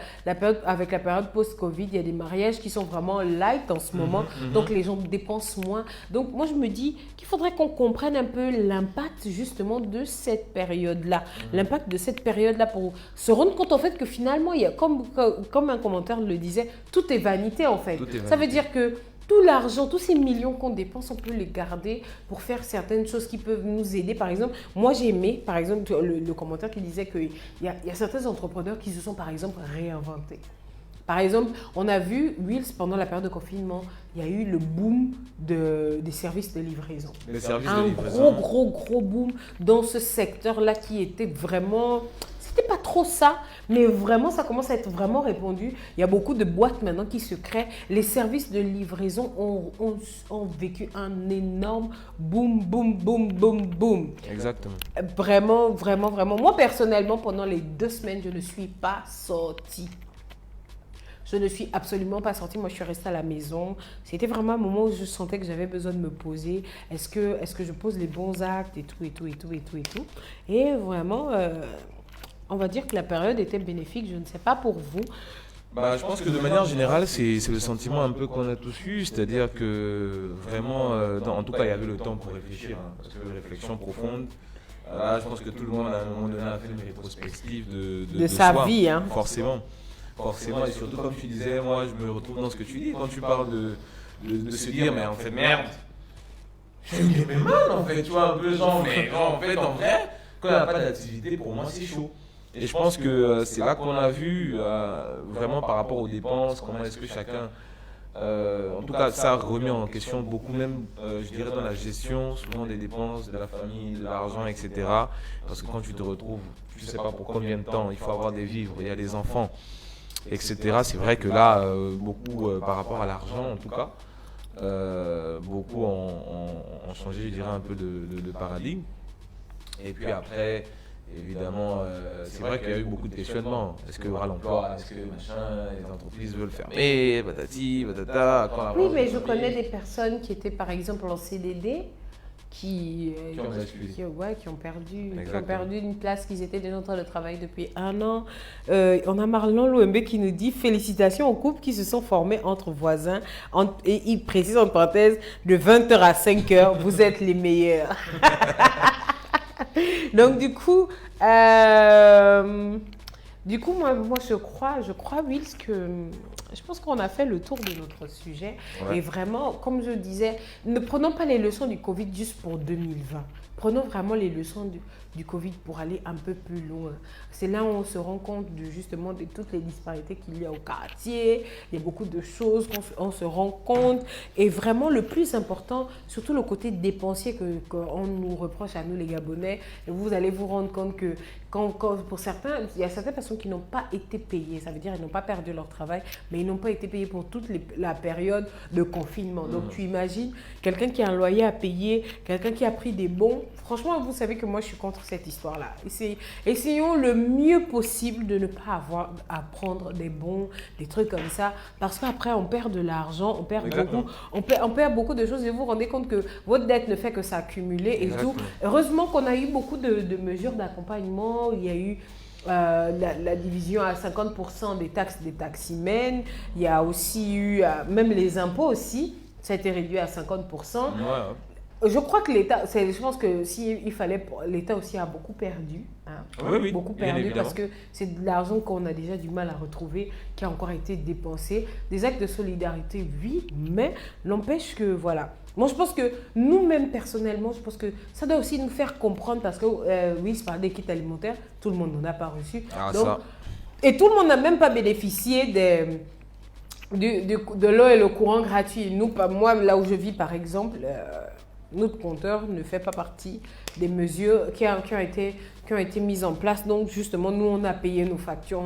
avec la période post-Covid, il y a des mariages qui sont vraiment light en ce moment. Donc, les gens dépensent moins. Donc, moi, je me dis qu'il faudrait qu'on comprenne un peu l'impact justement de cette période-là. L'impact de cette période-là pour se rendre compte en fait que finalement, il y a, comme un commentaire le disait, tout est vanité en fait. Ça veut dire que tout l'argent, tous ces millions qu'on dépense, on peut les garder pour faire certaines choses qui peuvent nous aider. Par exemple, moi j'ai aimé, par exemple, le commentaire qui disait qu'il y a certains entrepreneurs qui se sont par exemple réinventés. Par exemple, on a vu, Wills, pendant la période de confinement, il y a eu le boom des services de livraison. Les services de livraison. Un gros boom dans ce secteur-là qui était vraiment... C'était pas trop ça, mais vraiment, ça commence à être vraiment répandu. Il y a beaucoup de boîtes maintenant qui se créent. Les services de livraison ont vécu un énorme boom. Exactement. Vraiment. Moi, personnellement, pendant les 2 semaines, je ne suis pas sortie. Je ne suis absolument pas sortie. Moi, je suis restée à la maison. C'était vraiment un moment où je sentais que j'avais besoin de me poser. Est-ce que je pose les bons actes et tout. Et vraiment, on va dire que la période était bénéfique. Je ne sais pas pour vous. Je pense que de manière générale, c'est le sentiment un peu qu'on a tous eu. C'est-à-dire que vraiment, en tout cas, il y avait le temps pour réfléchir. Parce que réflexion profonde. Là, je pense que tout le monde, à un moment donné, a fait une rétrospective de sa soi, vie. Hein. Forcément, et surtout comme tu disais, moi je me retrouve dans ce que tu dis quand tu parles de se dire mais en fait merde, j'ai eu mes mal en fait, tu vois, un peu genre, mais en fait en vrai, quand il n'y a pas d'activité pour moi c'est chaud. Et je pense que c'est là qu'on a vu vraiment par rapport aux dépenses, comment est-ce que chacun, en tout cas ça remet en question beaucoup même, je dirais dans la gestion souvent des dépenses, de la famille, de l'argent, etc. Parce que quand tu te retrouves, tu ne sais pas pour combien de temps, il faut avoir des vivres, il y a des enfants, etc. C'est vrai que là, beaucoup par rapport à l'argent en tout cas, beaucoup ont changé, je dirais, un peu de paradigme. Et puis après, évidemment, c'est vrai qu'il y a eu beaucoup de questionnements. Est-ce qu'il y aura l'emploi? Est-ce que les entreprises veulent fermer? Patati, patata. Oui, mais je connais des personnes qui étaient par exemple en CDD, qui ont perdu une place qu'ils étaient déjà en train de travailler depuis 1 an. On a Marlon Louembe qui nous dit « Félicitations aux couples qui se sont formés entre voisins. » Et il précise en parenthèse « De 20h à 5h, vous êtes les meilleurs. » Donc du coup, moi je crois Wills que je pense qu'on a fait le tour de notre sujet. Ouais. Et vraiment, comme je disais, ne prenons pas les leçons du Covid juste pour 2020. Prenons vraiment les leçons du Covid pour aller un peu plus loin. C'est là où on se rend compte justement de toutes les disparités qu'il y a au quartier. Il y a beaucoup de choses qu'on se rend compte. Et vraiment, le plus important, surtout le côté dépensier qu'on nous reproche à nous les Gabonais. Et vous allez vous rendre compte que pour certains, il y a certaines personnes qui n'ont pas été payées. Ça veut dire qu'ils n'ont pas perdu leur travail, mais ils n'ont pas été payés pour toute la période de confinement. Donc, tu imagines quelqu'un qui a un loyer à payer, quelqu'un qui a pris des bons. Franchement, vous savez que moi, je suis contre cette histoire-là. Essayons le mieux possible de ne pas avoir à prendre des bons, des trucs comme ça, parce qu'après, on perd de l'argent, on perd beaucoup de choses et vous vous rendez compte que votre dette ne fait que s'accumuler et tout. Heureusement qu'on a eu beaucoup de mesures d'accompagnement. Il y a eu la division à 50% des taxes des taximens. Il y a aussi eu, même les impôts aussi, ça a été réduit à 50%. Ouais. Je crois que l'État, je pense que s'il fallait, l'État aussi a beaucoup perdu. Hein, oui, beaucoup perdu parce que c'est de l'argent qu'on a déjà du mal à retrouver, qui a encore été dépensé. Des actes de solidarité, oui, mais n'empêche que, voilà. Moi, je pense que nous-mêmes, personnellement, je pense que ça doit aussi nous faire comprendre parce que, oui, c'est par des kits alimentaires, tout le monde n'en a pas reçu. Donc, et tout le monde n'a même pas bénéficié de l'eau et le courant gratuit. Nous, moi, là où je vis, par exemple, notre compteur ne fait pas partie des mesures qui ont été mises en place. Donc, justement, nous, on a payé nos factures,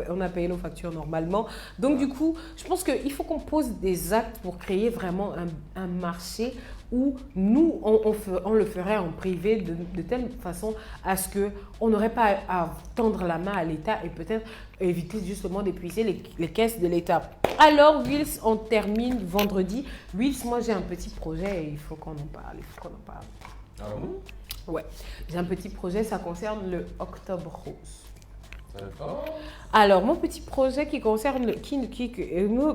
on a payé nos factures normalement. Donc, du coup, je pense qu'il faut qu'on pose des actes pour créer vraiment un marché où nous, on le ferait en privé de telle façon à ce qu'on n'aurait pas à tendre la main à l'État et peut-être éviter justement d'épuiser les caisses de l'État. Alors, Wills, on termine vendredi. Wills, moi, j'ai un petit projet et il faut qu'on en parle. Ah bon? Ouais, j'ai un petit projet, ça concerne le Octobre Rose. D'accord. Alors, mon petit projet qui concerne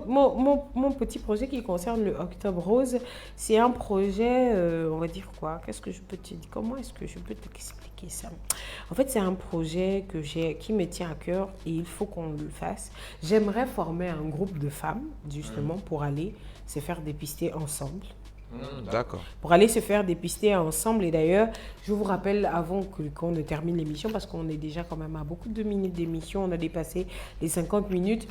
mon petit projet qui concerne le Octobre Rose, c'est un projet, on va dire quoi? Qu'est-ce que je peux te dire? Comment est-ce que je peux t'expliquer ça? En fait, c'est un projet qui me tient à cœur et il faut qu'on le fasse. J'aimerais former un groupe de femmes, justement, pour aller se faire dépister ensemble. D'accord. Pour aller se faire dépister ensemble. Et d'ailleurs, je vous rappelle avant qu'on ne termine l'émission, parce qu'on est déjà quand même à beaucoup de minutes d'émission, on a dépassé les 50 minutes.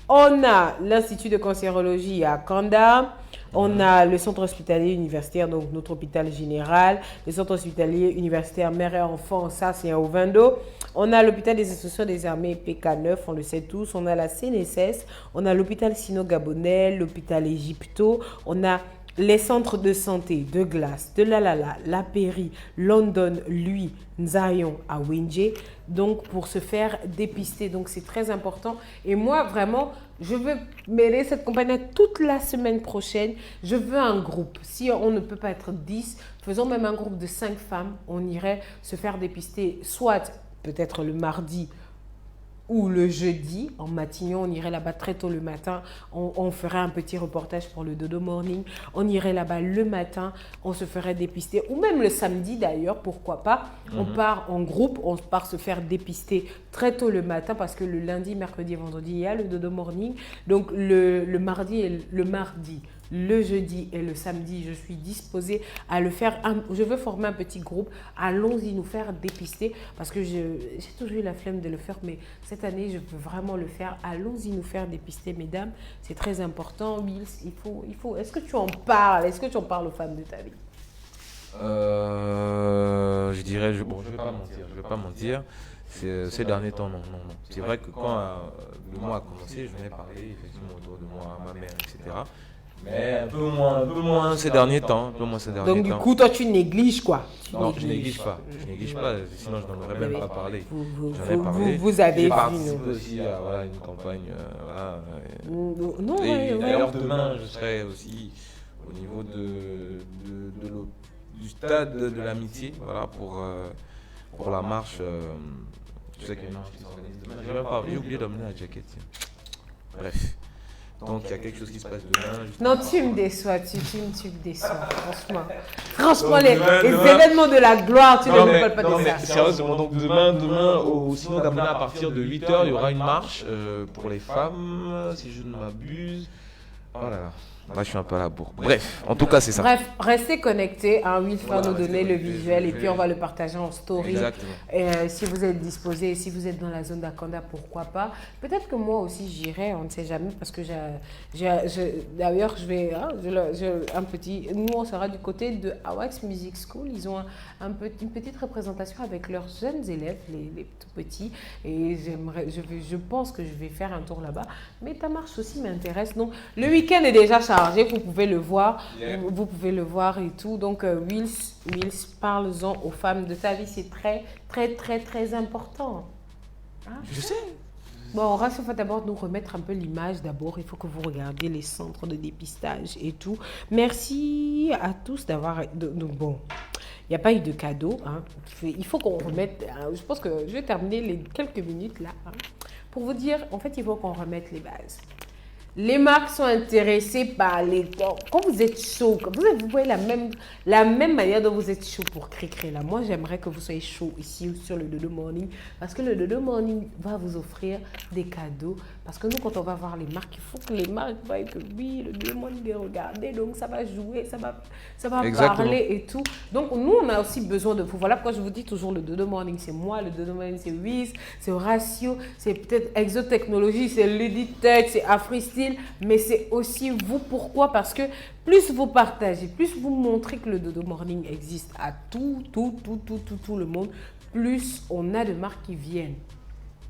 On a l'Institut de cancérologie à Kanda, on a le centre hospitalier universitaire, donc notre hôpital général, le centre hospitalier universitaire mère et enfant, ça c'est à Ovendo. On a l'hôpital des institutions des armées PK9, on le sait tous. On a la CNSS, on a l'hôpital sino-gabonais, l'hôpital Égypto, on a les centres de santé de Glace, de La Péri, London, Lui, Nzayon à Winje, donc pour se faire dépister. Donc c'est très important. Et moi, vraiment, je veux mêler cette campagne toute la semaine prochaine. Je veux un groupe. Si on ne peut pas être 10, faisons même un groupe de 5 femmes. On irait se faire dépister, soit peut-être le mardi ou le jeudi, en Matignon, on irait là-bas très tôt le matin, on ferait un petit reportage pour le Dodo Morning, on irait là-bas le matin, on se ferait dépister, ou même le samedi d'ailleurs, pourquoi pas, on part en groupe, on part se faire dépister très tôt le matin, parce que le lundi, mercredi et vendredi, il y a le Dodo Morning, donc le mardi, le jeudi et le samedi, je suis disposée à le faire. Je veux former un petit groupe. Allons-y nous faire dépister parce que j'ai toujours eu la flemme de le faire, mais cette année, je veux vraiment le faire. Allons-y nous faire dépister, mesdames. C'est très important. Wills, il faut. Est-ce que tu en parles? Est-ce que tu en parles aux femmes de ta vie? Je dirais, je vais pas mentir. Ces derniers temps, non. C'est vrai que quand le mois a commencé, je venais parler effectivement autour de moi, à ma mère, etc. Mais un peu moins ces derniers temps. Donc du coup, toi, tu négliges quoi? Non, je néglige pas. Sinon je n'en aurais même pas parlé. Vous avez vu, participé aussi à une campagne. D'ailleurs, demain, je serai aussi au niveau du stade de l'amitié, voilà, pour la marche. Je sais qu'il y a une marche qui s'organise demain. J'ai oublié d'emmener la jaquette. Bref. Donc il y a quelque chose qui se passe demain. Non, tu me déçois, tu me déçois, franchement. Franchement, les événements de la gloire, tu ne me parles pas de ça. Sérieusement, donc demain au Sino Gabona, à partir de 8h, il y aura une marche pour les femmes, si je ne m'abuse. Oh là là. Là, je suis un peu à la bourre. Bref, en tout cas, c'est ça. Bref, restez connectés. Will va nous donner le visuel et puis on va le partager en story. Exactement. Et, si vous êtes disposé, si vous êtes dans la zone d'Akanda, pourquoi pas. Peut-être que moi aussi j'irai, on ne sait jamais, parce que d'ailleurs, je vais nous on sera du côté de Awax Music School. Ils ont une petite représentation avec leurs jeunes élèves, les tout petits. Et je pense que je vais faire un tour là-bas. Mais ta marche aussi m'intéresse. Donc, le week-end est déjà chargé. Vous pouvez le voir, vous pouvez le voir et tout. Donc, Wills, parle-en aux femmes de ta vie. C'est très, très, très, très important. Hein? Je sais. Bon, Rassou va d'abord nous remettre un peu l'image. D'abord, il faut que vous regardiez les centres de dépistage et tout. Merci à tous d'avoir... Bon, il n'y a pas eu de cadeau. Hein. Il faut qu'on remette... Je pense que je vais terminer les quelques minutes là. Hein, pour vous dire, en fait, il faut qu'on remette les bases. Les marques sont intéressées par les... Quand vous êtes chaud, vous voyez la même manière dont vous êtes chaud pour Cricré là. Moi, j'aimerais que vous soyez chaud ici sur le Dodo Morning parce que le Dodo Morning va vous offrir des cadeaux Parce que nous, quand on va voir les marques, il faut que les marques voient que oui, le Dodo Morning est regardé, donc ça va jouer, ça va Exactement. parler et tout. Donc nous, on a aussi besoin de vous. Voilà pourquoi je vous dis toujours le Dodo Morning, c'est moi, le Dodo Morning, c'est Wiz, c'est Horatio, c'est peut-être Exotechnologie, c'est Luditech, c'est Afristyle, mais c'est aussi vous. Pourquoi? Parce que plus vous partagez, plus vous montrez que le Dodo Morning existe à tout le monde, plus on a de marques qui viennent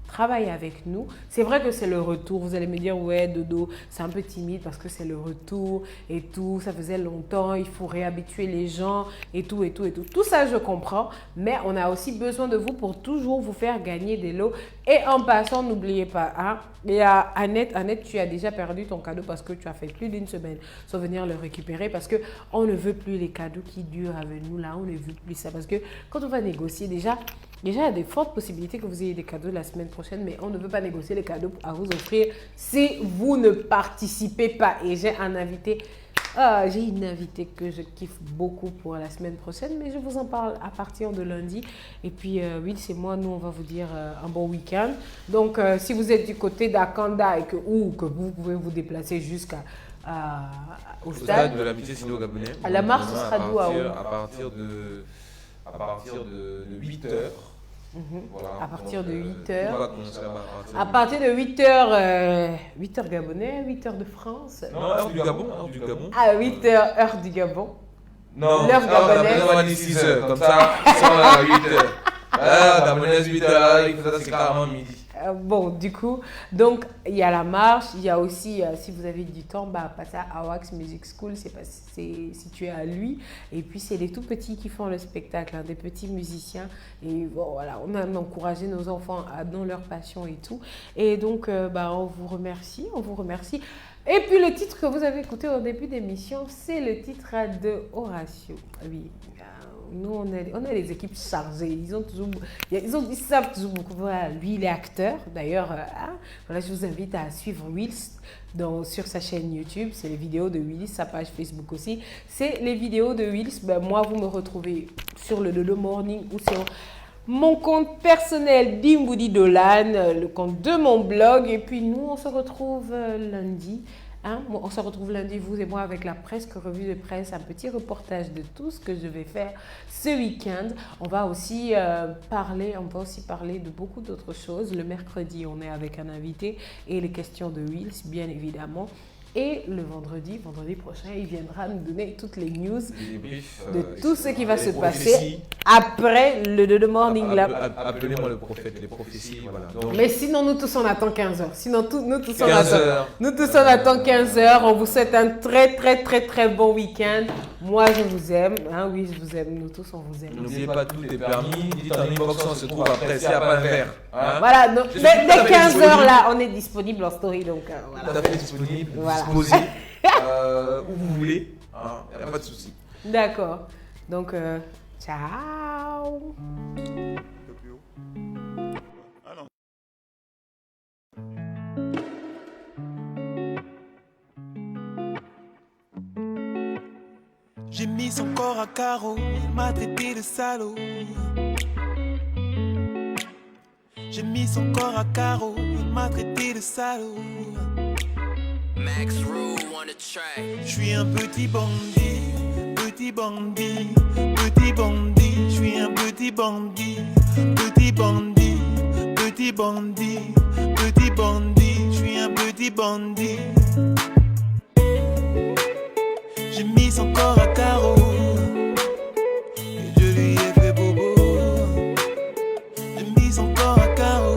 travailler avec nous. C'est vrai que c'est le retour. Vous allez me dire, ouais, Dodo, c'est un peu timide parce que c'est le retour et tout. Ça faisait longtemps, il faut réhabituer les gens et tout, et tout, et tout. Tout ça, je comprends, mais on a aussi besoin de vous pour toujours vous faire gagner des lots. Et en passant, n'oubliez pas, hein, il y a Annette. Annette, tu as déjà perdu ton cadeau parce que tu as fait plus d'une semaine sans venir le récupérer parce qu'on ne veut plus les cadeaux qui durent avec nous là. On ne veut plus ça parce que quand on va négocier, déjà, il y a des fortes possibilités que vous ayez des cadeaux la semaine prochaine, mais on ne veut pas négocier les cadeaux à vous offrir si vous ne participez pas. Et j'ai un invité, j'ai une invitée que je kiffe beaucoup pour la semaine prochaine, mais je vous en parle à partir de lundi. Et puis, Will, c'est moi, nous, on va vous dire un bon week-end. Donc, si vous êtes du côté d'Akanda et que vous pouvez vous déplacer au stade de l'amitié sino-gabonais. La marche sera d'où à où? À partir de 8h. Voilà, à partir de 8h. À partir de 8h, 8h gabonais, 8h de France. Non, heure du Gabon. À 8h, heure du Gabon. Non, l'heure gabonaise. On va dire 6h, comme ça, ils sont à 8h. Ah, gabonaise 8h, c'est carrément midi. Bon, du coup, donc il y a la marche, il y a aussi, si vous avez du temps, passez à Wax Music School, c'est situé à lui. Et puis, c'est les tout petits qui font le spectacle, hein, des petits musiciens. Et bon, voilà, on a encouragé nos enfants dans leur passion et tout. Et donc, on vous remercie, Et puis, le titre que vous avez écouté au début d'émission, c'est le titre de Horatio. Oui, nous, on a les équipes chargées. Ils savent toujours beaucoup. Voilà, lui, il est acteur. D'ailleurs, voilà, je vous invite à suivre Wills sur sa chaîne YouTube. C'est les vidéos de Wills, sa page Facebook aussi. C'est les vidéos de Wills. Moi, vous me retrouvez sur le Dodo Morning ou sur mon compte personnel Dimboudi Dolan, le compte de mon blog. Et puis, nous, on se retrouve lundi. On se retrouve lundi, vous et moi, avec la presque revue de presse, un petit reportage de tout ce que je vais faire ce week-end. On va aussi parler de beaucoup d'autres choses. Le mercredi, on est avec un invité et les questions de Wills, bien évidemment. Et le vendredi prochain, il viendra nous donner toutes les news de tout ce qui va se passer après le Dodo Morning Lab. Appelez-moi le prophète, les prophéties, voilà. Donc, mais sinon, nous tous, on attend 15h. Nous tous, on attend 15h. On vous souhaite un très, très, très, très bon week-end. Moi, je vous aime. Oui, je vous aime. Nous tous, on vous aime. N'oubliez pas, tout est permis. Dites en inbox, on se trouve après. S'il n'y a pas un verre. Voilà, donc, dès 15h, là, on est disponible en story. Donc, voilà. Tout à fait disponible. Voilà. Disposé où vous voulez, il n'y a pas de souci. D'accord. Donc, ciao. J'ai mis son corps à carreau, il m'a traité de salaud. J'ai mis son corps à carreau, il m'a traité de salaud. Max Rule on the track. Je suis un petit bandit, petit bandit, petit bandit. Je suis un petit bandit, petit bandit, petit bandit, petit bandit. Je suis un petit bandit. J'ai mis son corps à carreau et je lui ai fait bobo. J'ai mis son corps à carreau.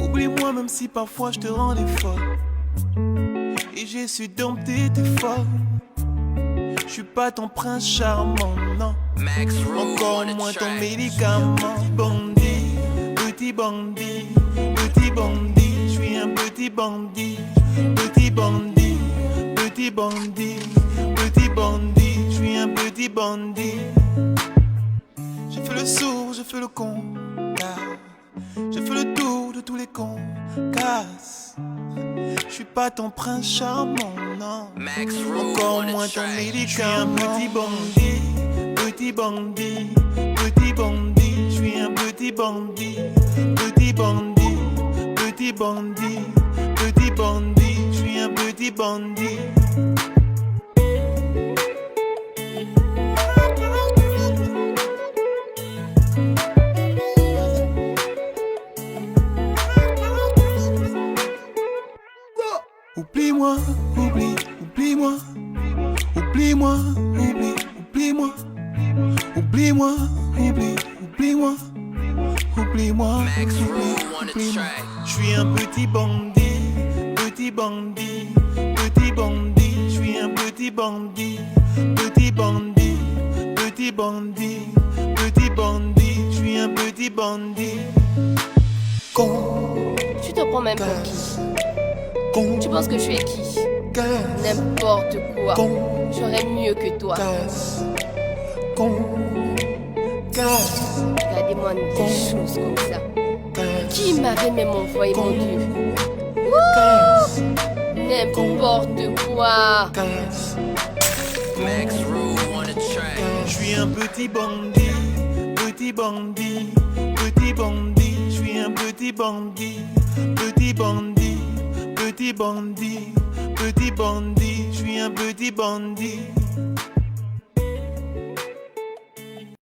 Oublie-moi même si parfois je te rendais folle et j'ai su dompter tes formes. Je suis pas ton prince charmant, non. Encore moins ton médicament. Bandit, petit bandit, petit bandit. Je suis un petit bandit, petit bandit, petit bandit, petit bandit. Je suis un petit bandit. J'ai fait le sourd, j'ai fait le con, j'ai fait le tour de tous les cons, casse. Je suis pas ton prince charmant, non. Encore moins ton médicament. Je suis un petit bandit, petit bandit, petit bandit. Je suis un petit bandit, petit bandit, petit bandit, petit bandit, je suis un petit bandit. Oublie-moi, oublie-moi, oublie-moi, oublie-moi, oublie-moi, oublie-moi, oublie-moi, oublie-moi. Je suis un petit bandit, petit bandit, petit bandit. Je suis un petit bandit, petit bandit, petit bandit, petit bandit. Je suis un petit bandit. Tu te prends même pour qui? Tu penses que je suis qui? N'importe quoi. J'aurais mieux que toi. Regardez-moi des choses comme ça. Qui m'avait même envoyé, mon Dieu? N'importe quoi. Je suis un petit bandit, petit bandit, petit bandit. Je suis un petit bandit, petit bandit, petit bandit, petit bandit. Je suis un petit bandit.